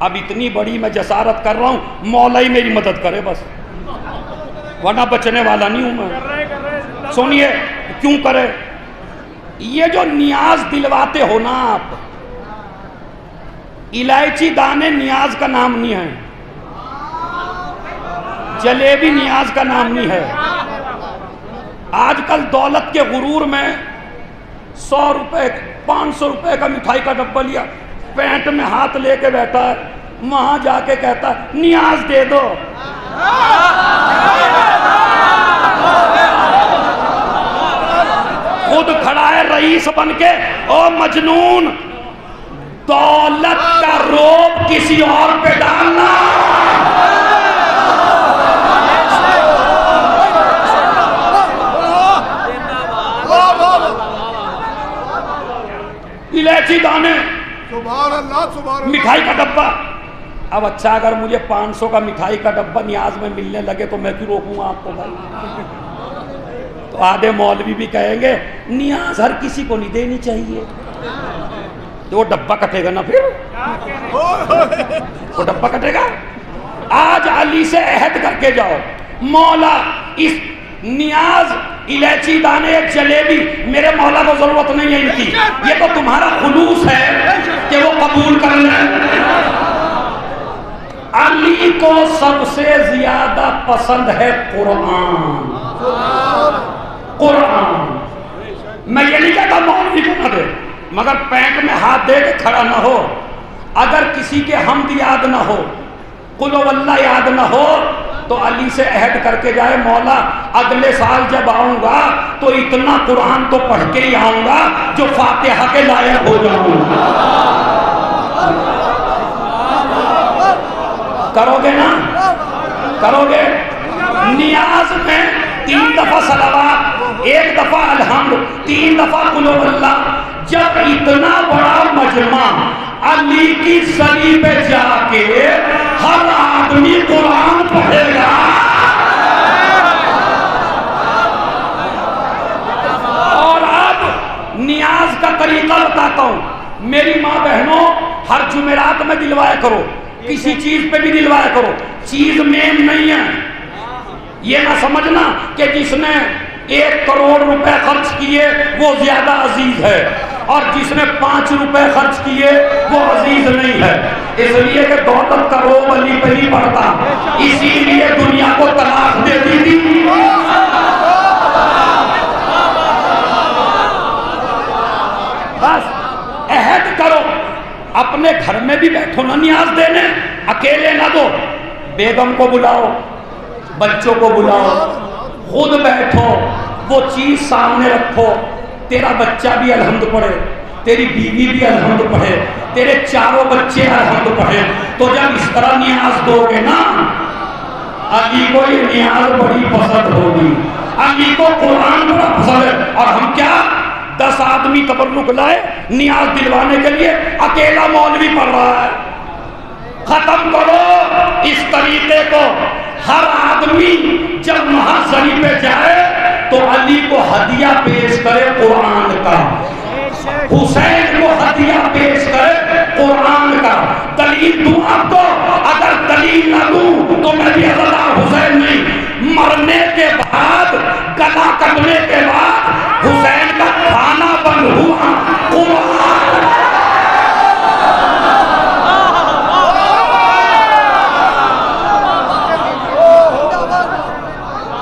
अब इतनी बड़ी मैं जसारत कर रहा हूं, मौला ही मेरी मदद करे बस, वरना बचने वाला नहीं हूं मैं। सुनिए क्यों करे, ये जो नियाज दिलवाते हो ना आप, इलायची दाने नियाज का नाम नहीं है, जलेबी नियाज का नाम नहीं है। आजकल दौलत के गुरूर में 100 रुपए 500 रुपए का मिठाई का डब्बा लिया, पैंट में हाथ लेके बैठा है, वहां जाके कहता है नियाज दे दो। खुद खड़ा है रईस बन के, ओ मजनून दौलत का रोब किसी और पे डालना। इलायची दाने, मिठाई का डब्बा। अब अच्छा, अगर मुझे 500 का मिठाई का डब्बा नियाज में मिलने लगे तो मैं क्यों रोकूंगा आपको भाई? तो आधे मौलवी भी कहेंगे नियाज हर किसी को नहीं देनी चाहिए, तो वो डब्बा कटेगा ना, फिर वो डब्बा कटेगा। आज अली से अहद करके जाओ, मौला इस नियाज, इलायची दाने, एक जलेबी, मेरे मौला को जरूरत नहीं है इनकी, ये तो तुम्हारा खुलूस है कि वो कबूल कर लें। अली को सबसे ज्यादा पसंद है कुरान। कुरान, मैं ये नहीं कहता मौलवी को न दे, मगर पैंट में हाथ दे के खड़ा ना हो। अगर किसी के हमद याद ना हो, कुल वल्लाह याद ना हो, तो अली से अहद करके जाए, मौला अगले साल जब आऊंगा तो इतना कुरान तो पढ़ के ही आऊंगा जो फातिहा के लायक हो जाऊंगा। करोगे ना? करोगे? नियाज में 3 दफा सलावत, 1 दफा अल्हम्द, 3 दफा कुल वल्लाह। जब इतना बड़ा मजमा अली की सरी पे जाके हर आदमी कुरान पढ़ेगा, और अब नियाज का तरीका बताता हूं। मेरी माँ बहनों, हर जुमेरात में दिलवाया करो, किसी चीज पे भी दिलवाया करो, चीज मेन नहीं है। ये ना समझना कि जिसने 1 करोड़ रुपए खर्च किए वो ज्यादा अजीज है, और जिसने 5 रुपए खर्च किए वो अजीज नहीं है। इसलिए कि दौलत का रोब अली पे नहीं पड़ता, इसीलिए दुनिया को तलाक दे दी थी। बस अहद करो, अपने घर में भी बैठो ना नियाज देने, अकेले ना दो, बेगम को बुलाओ, बच्चों को बुलाओ, खुद बैठो, वो चीज सामने रखो। तेरा बच्चा भी अलहम्द पढ़े, तेरी बीवी भी अलहम्द पढ़े, तेरे चारों बच्चे अलहम्द पढ़े, तो जब इस तरह नियाज दोगे ना, अली को ये नियाज बड़ी पसंद होगी। अली को कुरान बड़ा पसंद है। और हम क्या 10 आदमी तबर्रुक लाए नियाज दिलवाने के लिए, अकेला मौलवी पढ़ रहा है। खत्म करो इस तरीके को। हर आदमी जब महाशरी पे जाए तो अली को हदिया पेश करे कुरान का, हुसैन को हदिया पेश करे कुरान का। दलील दूं आपको? अगर दलील ना दूं तो मैं भी हज़रत हुसैन नहीं, मरने के बाद, गला कटने के बाद हुसैन का खाना बंद हुआ कुरान।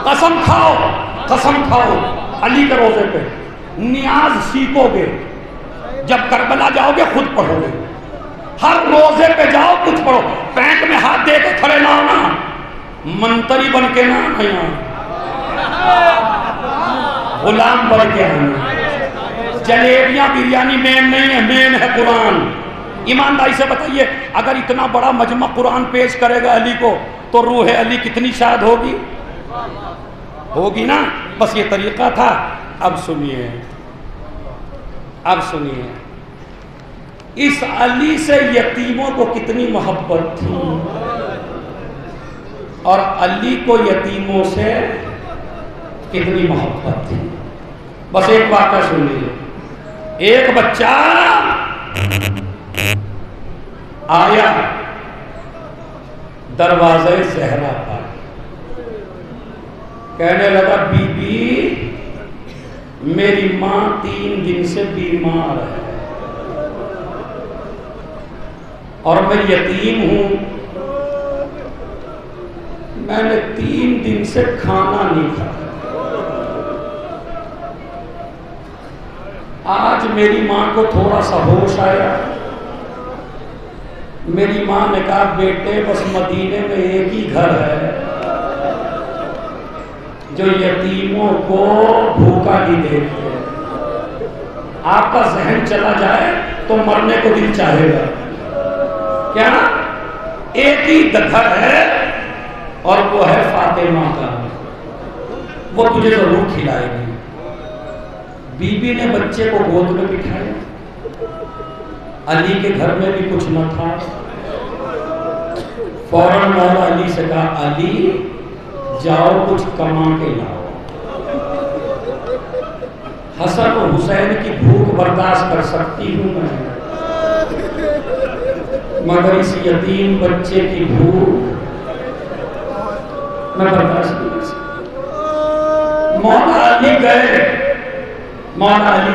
कसम खाओ, कसम खाओ, अली के रोजे पे नियाज सीखोगे, जब करबला जाओगे खुद पढ़ोगे। हर रोजे पे जाओ, कुछ पढ़ो, पैंट में हाथ दे के खड़े ना होना, मंत्री बन के ना आना, गुलाम बन के आना। जलेबियां बिरयानी मेन नहीं है, मेन है कुरान। ईमानदारी से बताइए, अगर इतना बड़ा मजमा कुरान पेश करेगा अली को, तो रूह अली कितनी शाद होगी? होगी ना। बस ये तरीका था। अब सुनिए, अब सुनिए, इस अली से यतीमों को कितनी मोहब्बत थी, और अली को यतीमों से कितनी मोहब्बत थी। बस एक वाक़या सुन लीजिए। एक बच्चा आया दरवाजे ज़हरा पर, कहने लगा बीबी मेरी माँ 3 दिन से बीमार है और मैं यतीम हूं, मैंने 3 दिन से खाना नहीं खाया। आज मेरी माँ को थोड़ा सा होश आया। मेरी माँ ने कहा बेटे बस मदीने में एक ही घर है जो यतीमों को भूखा नहीं देते। आपका जहन चला जाए तो मरने को दिल चाहेगा। क्या? एक ही घर है और वो है फातिमा का, वो तुझे जरूर खिलाएगी। बीबी ने बच्चे को गोद में बिठाया, अली के घर में भी कुछ न था। फौरन मौला अली से कहा, अली जाओ कुछ कमा के लाओ। हसन और हुसैन की भूख बर्दाश्त कर सकती हूं मैं, मगर इस यतीम बच्चे की भूख मैं बर्दाश्त नहीं कर सकता। मौला अली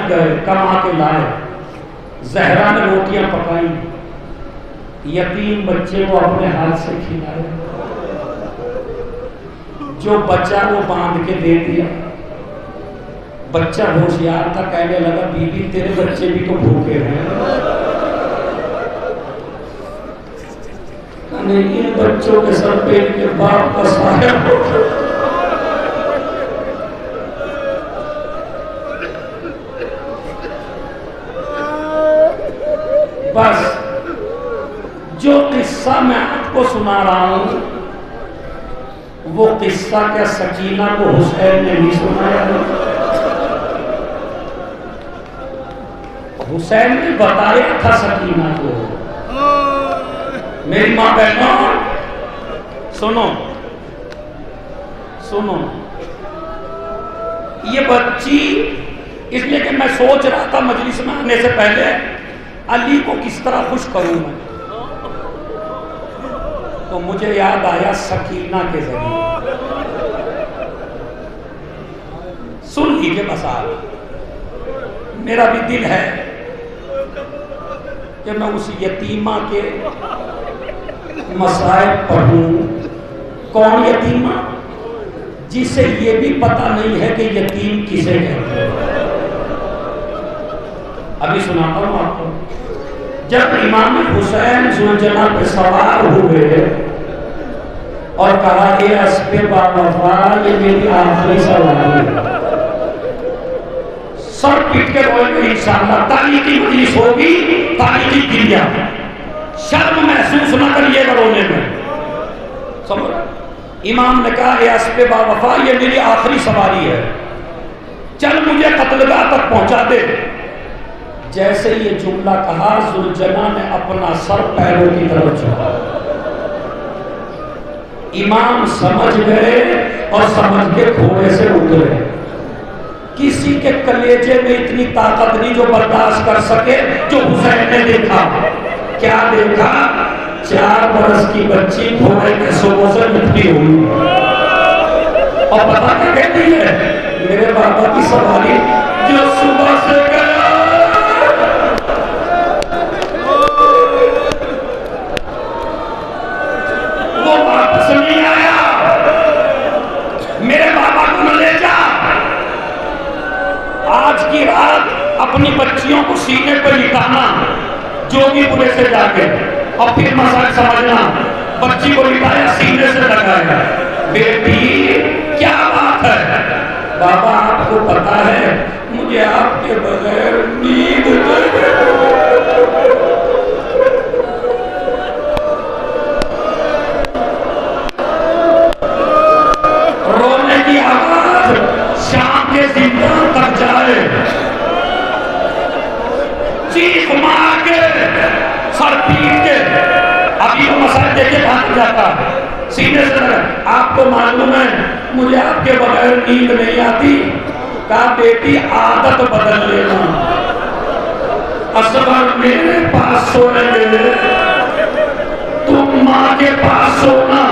गए कमा के लाए। जहरा ने रोटियां पकाई, यतीम बच्चे को अपने हाथ से खिलाया। जो बच्चा वो बांध के दे दिया। बच्चा होशियार था, कहने लगा, बीबी तेरे बच्चे भी तो भूखे हैं। इन बच्चों के सर पे इनके बाप का साया हो। बस जो किस्सा मैं आपको सुना रहा हूं, वो किस्सा क्या सकीना को हुसैन ने भी सुनाया। हुसैन ने बताया था सकीना को, मेरी मां बहनों सुनो, ये बच्ची, इसलिए कि मैं सोच रहा था मजलिस में आने से पहले अली को किस तरह खुश करूं मैं, तो मुझे याद आया सकीना के जरिए। सुन लीजिए बस आप, मेरा भी दिल है कि मैं उस यतीमा के मसाइब पढ़ूं। कौन यतीमा? जिसे ये भी पता नहीं है कि यतीम किसे कहते हैं। अभी सुनाता हूं आपको। जब इमाम हुसैन जुलजना पे सवार हुए और कहा, ये अस्पे बाबा, ये मेरी आखिरी सवारी है, सर पीट के रोएंगे इंशाअल्लाह। ताली की मजलिस होगी, ताली की क्रिया, शर्म महसूस न करिएगा रोने में। समझ? इमाम ने कहा, ये अस्पे बाबा, ये मेरी आखिरी सवारी है, चल मुझे कत्लगाह तक पहुंचा दे। जैसे ये जुमला कहा, जुलजना ने अपना सर पैरों की तरफ झुका। इमाम समझ गए और समझ के घोड़े से उतरे। किसी के कलेजे में इतनी ताकत नहीं जो बर्दाश्त कर सके जो हुसैन ने देखा। क्या देखा? 4 बरस की बच्ची घोड़े के सोबों से लिपटी हुई, और पता क्या कहती है? मेरे बाबा की सवारी जो सुबह से गया, वो वापस नहीं आया, मेरे बाबा को न ले जा। आज की रात अपनी बच्चियों को सीने पर लिटाना, जोगीपुरे से जाके, और फिर मसाला समझना। बच्ची को लिटाया, सीने से लगाया। बेटी क्या बात है? बाबा आपको पता है मुझे आपके बगैर नींद नहीं। रोने की आवाज शाम के जिंदगी तक जाए, चीख मार के, सर पीट के। अभी वो मसाला देखे भाग जाता सीने से। आपको मालूम है मुझे आपके बगैर नींद नहीं आती। कहा, बेटी आदत बदल लेना, असगर मेरे पास सोएंगे, तुम माँ के पास सोना।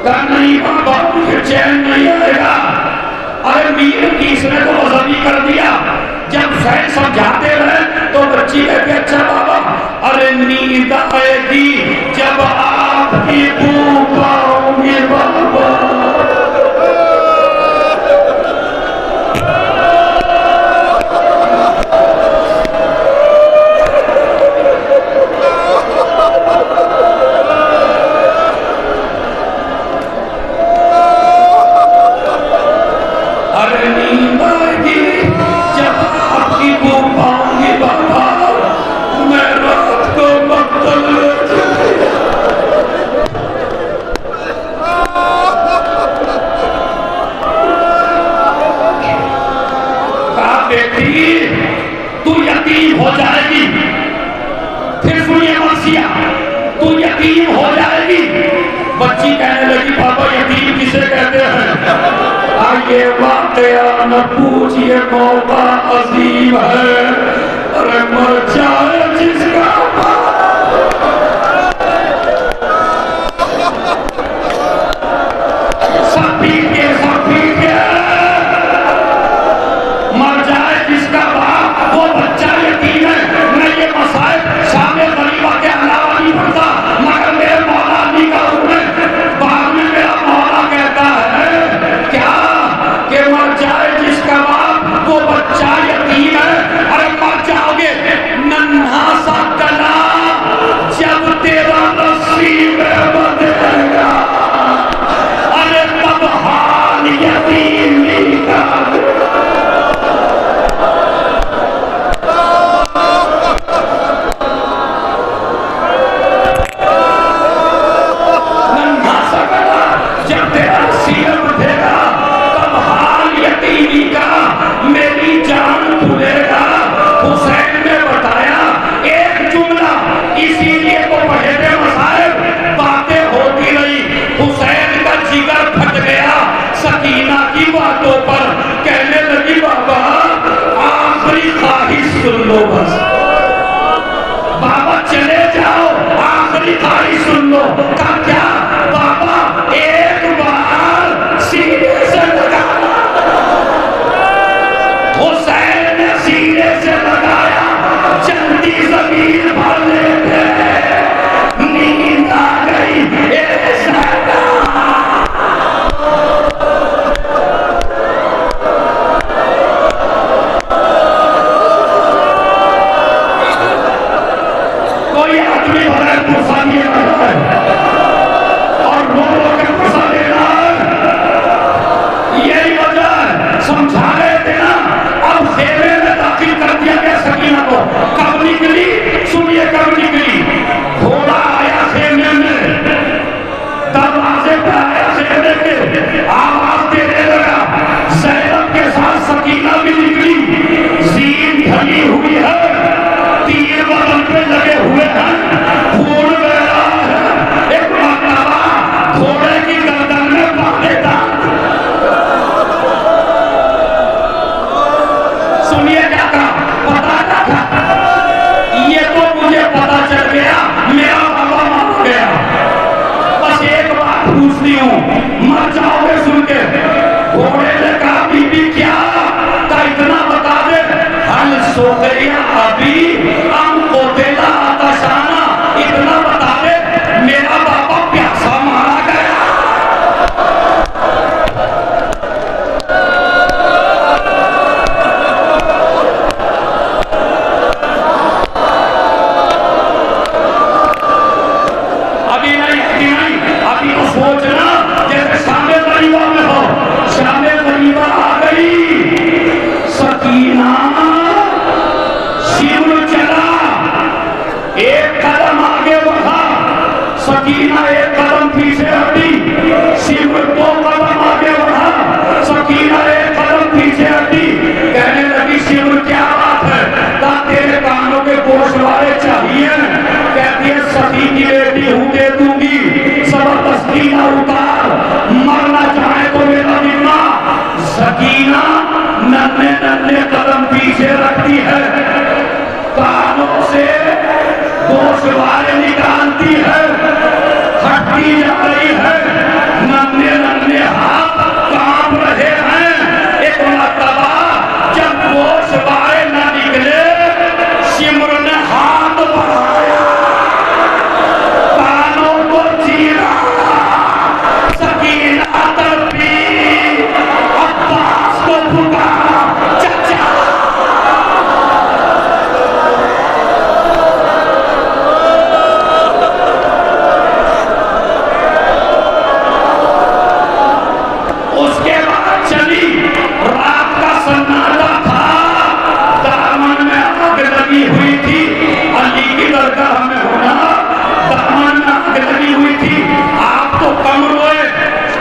कहा, नहीं बाबा मुझे चैन नहीं आएगा। अरे मीर की इसने तो वज़नी कर दिया। जब सैन समझाते रहे तो बच्ची कहती, अच्छा बाबा, अरे नींद आएगी जब आपकी भूख पाओगे बाबा। अरे नींद आएगी जब आपकी भूख पाओगे बाबा। बच्ची कहने लगी पापा यतीम किसे कहते हैं? ये वाकया न पूछिए मौका अजीब है, अरे मर जाए जिसका मर जाए जिसका बाप, वो बच्चा यतीम है। मैं ये मसाइल शामिल गरीबा के अलावा नहीं पढ़ता, मगर मेरे मौला अली का हुक्म है। बाद में मेरा मौला कहता है क्या कि मर जाए जिसका बाप, वो बच्चा यतीम है। अरे मर जाओगे नन्हा सा कला जब तेरा नसीब बदलेगा, अरे तब हाल यतीमी का सुन लो बस, बाबा चले जाओ आखिरी ख्वाहिश सुन लो। का क्या बाबा एक बार सीने से लगाना, हुसैन ने सीने से लगाया, जल्दी जमीन भर लेते नींद आ गई। कोई आदमी बगैर गुस्सा नहीं करता है और रो रो के गुस्सा देना यही वजह है। समझा रहे थे ना, अब खेमे में दाखिल कर दिया गया सकीना को। कब निकली सुनिए, कब निकली। घोड़ा आया खेमे में, दरवाजे पे आया खेमे के, आवाज देने लगा। ज़ैनब के साथ सकीना भी निकली, जीन ढली हुई है, तीर बदन पे लगे हुए हैं, खून बह रहा है। एक मरतबा घोड़े की गर्दन में बांधे था। सुनिए क्या था, पता क्या था? ये तो मुझे पता चल गया, मेरा बाबा मर गया। बस एक बात पूछती हूँ, मर जाओगे सुन के? घोड़े ने कहा बीबी क्या का इतना बता दे, हल सो गया अभी हमको देना आताशाना, इतना बता दे मेरा बाबा प्यासा मारा गया। अभी नहीं, अभी तो सोचना जैसे शामिल गरीबा में हो। शामिल गरीबा आ गई, सकीना शिव चला, एक कदम आगे बढ़ा, सकीना एक कदम पीछे हटी। शिव 2 कदम आगे बढ़ा, सकीना एक कदम पीछे हटी। कहने लगी शिव क्या बात है? का तेरे कानों के गोशवारे चाहिए? कहती है सती की बेटी हूँ, दे दूंगी, जबरदस्ती ना उतार, मरना चाहे तो मेरा जिम्मा। सकीना नन्हे नन्हे कदम पीछे रखती है, कानों से गोशवारे निकालती है, हटती जा रही है, नन्हे नन्हे हाथ कांप रहे हैं। एक मरतबा जब गोशवारे न निकले, सिमर ने हाथ बढ़ाया, कानों को चीरा, सकीना तड़पी, अब्बास को पुकारा, चाचा। उसके बाद चली, रात का सन्नाटा था, दामन में आग लगी हुई थी। अली की दरगाह में होना, दामन में आग लगी हुई थी। आप तो कम रोए।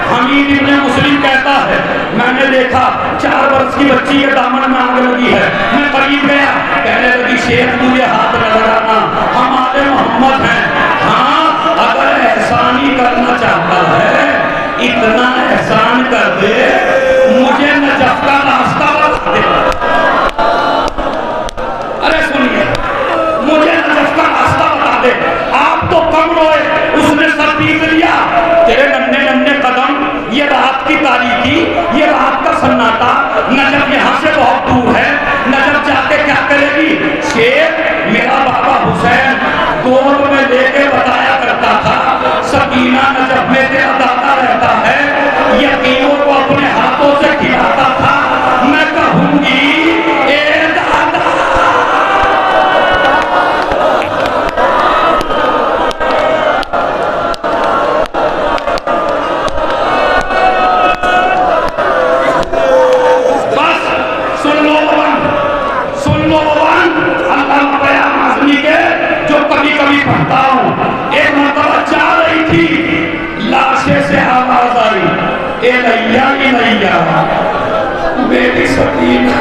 हमीद इब्ने मुस्लिम कहता है मैंने देखा 4 वर्ष की बच्ची के दामन में आग लगी है। मैं करीब गया, कहने लगी शेख तुझे हाथ न लगाना, हमारे मोहम्मद हैं। हाँ, अगर एहसान कुर्बानी करना चाहता है, इतना एहसान कर दे, मुझे नजफ का रास्ता बता दे। अरे सुनिए, मुझे नजफ का रास्ता बता दे। आप तो कम रोए, उसने सर पीट लिया। तेरे नन्हे नन्हे कदम, ये रात की तारीकी, ये रात का सन्नाटा, नजफ यहाँ से बहुत दूर है, नजफ जाके क्या करेगी? शेख मेरा बाबा हुसैन गोद में लेके बताया करता था, सकीना नजफ में तेरा दादा रहता है, यतीमों को अपने हाथों से खिलाता था। मैं कहूंगी ए दादा, बस सुन लो भगवान, अल्लाह बयान आजमी के जो कभी कभी पढ़ता हूँ। एक मरतबा जा रही थी, लाशे से आवाज आई, ए नैया की नैया मेरी सकीना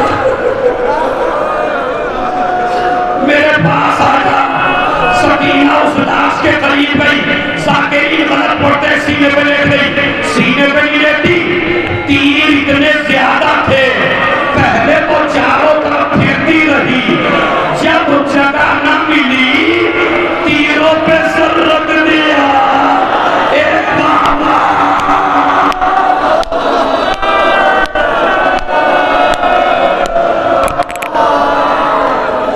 मेरे पास आ जा। सकीना उस लाश के करीब गई, साकिरीन गलत पड़ते सीने पे लेट गई, सीने पे नहीं लेटी, तीर इतने ज्यादा थे, पहले तो चारों तरफ फेंकती रही, जब जगह न मिली तीरों पे सर रख दिया। एक बाबा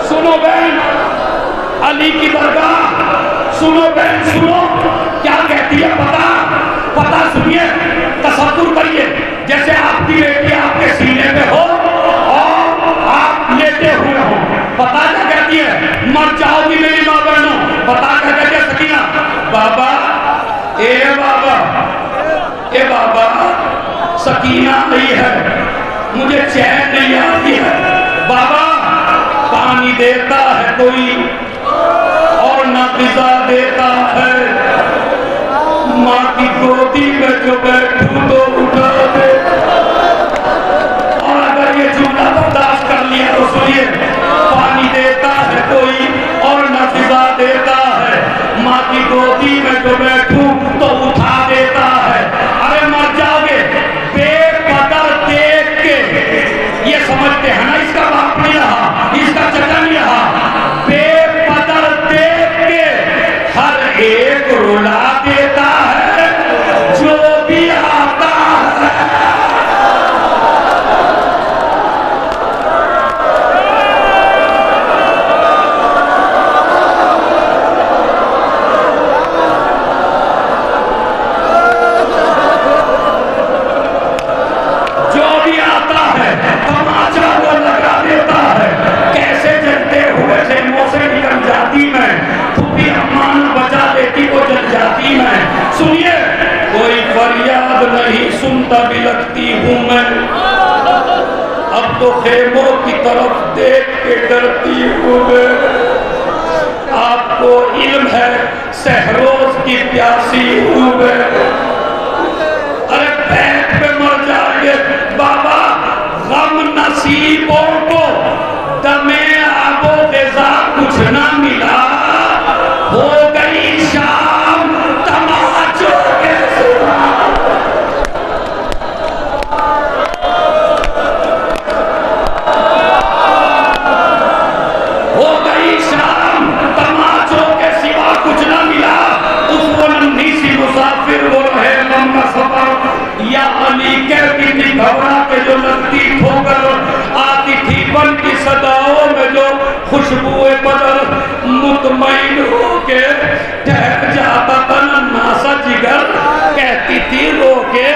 सुनो बहन, अली की दरगाह सुनो बहन, सुनो क्या कहती है, पता सुनिए, तसव्वुर करिए जैसे आपकी बेटी आपके सीने पे हो और आप लेटे हुए हो। पता क्या कहती है? मर जाओगी मेरी माँ बहनों। पता क्या कहती है सकीना? बाबा ए बाबा, ए बाबा, सकीना नहीं है, मुझे चैन नहीं आती है। बाबा पानी देता है कोई और ना पिज़्ज़ा देता है, माँ की गोदी में जो बैठूं तो उठा दे। और अगर ये जुमला बर्दाश्त कर लिया तो सुनिए, पानी देता है कोई और न फिजा देता है, माँ की गोदी में जो बैठूं तो उठा देता है। अरे मर जाओगे बेकदर देख के, ये समझते हैं ना, इसका बाप नहीं रहा, इसका चचा नहीं रहा, बेकदर देख के हर एक रुला देता है जो भी आता है। जो भी आता है तमाचा वो लगा देता है। कैसे जलते हुए खेमों से निकल जाती मैं, खुफी अम्मान बचा देती वो जल जाती मैं। सुनिए, कोई फरियाद नहीं सुनता, बिलखती हूँ मैं, अब तो खेमों की तरफ देख के डरती हूँ मैं। आपको इल्म है सहरोज की प्यासी हूँ मैं। अरे बैठ पे मर जाएंगे बाबा, गम नसीबों को दमे आबो ग़िज़ा कुछ ना मिला, हो गई शाम तमाचों के सिवा। हो गई शाम तमाचों के सिवा कुछ ना मिला, उसको नन्ही सी मुसाफिर वो रहे लंबा सफर। या अली कहती थी घबरा के जो लगती ठोकर, आती थी बन की सदाओं में जो खुशबुए बदल, मुतमईन होके ठहर जाता था नन्हा सा जिगर। कहती थी रो के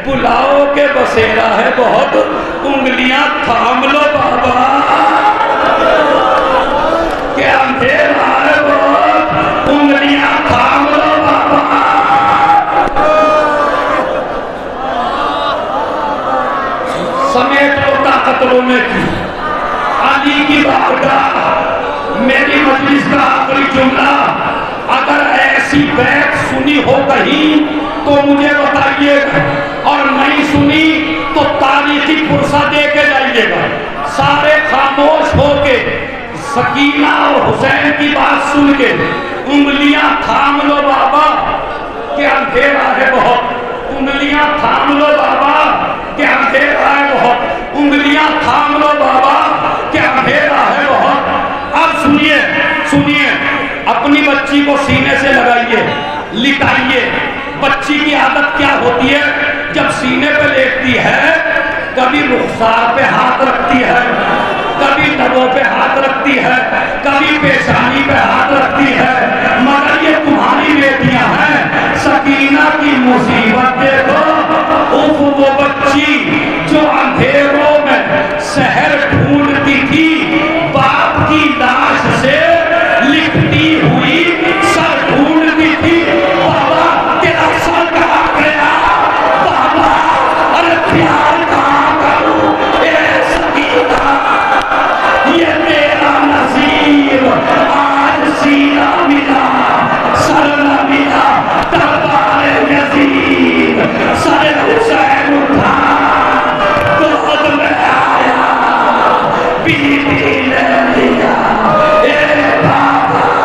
बुलाओ के बसेरा है बहुत, उंगलियां थाम लो बाबा, क्या अंधेरा है बहुत, उंगलियां थाम लो बाबा। समेट लो ताकतों में की अली की बारगाह, मेरी मजलिस का आखिरी जुमला। अगर ऐसी बैत सुनी हो कहीं तो मुझे बताइएगा, और नहीं सुनी तो तारीखी पुरसा दे के जाइएगा। सारे खामोश होके सकीना और हुसैन की बात सुन के उंगलियां थाम लो बाबा, कि अंधेरा है बहुत, उंगलियां थाम लो बाबा कि अंधेरा है बहुत, उंगलियां थाम लो बाबा कि अंधेरा है बहुत। अब सुनिए सुनिए, अपनी बच्ची को सीने से लगाइए, लिटाइए। बच्ची की आदत क्या होती है, जब सीने पे लेटती है कभी रुखसार पे हाथ रखती है, कभी नबों पे हाथ रखती है, कभी पेशानी पे हाथ रखती है,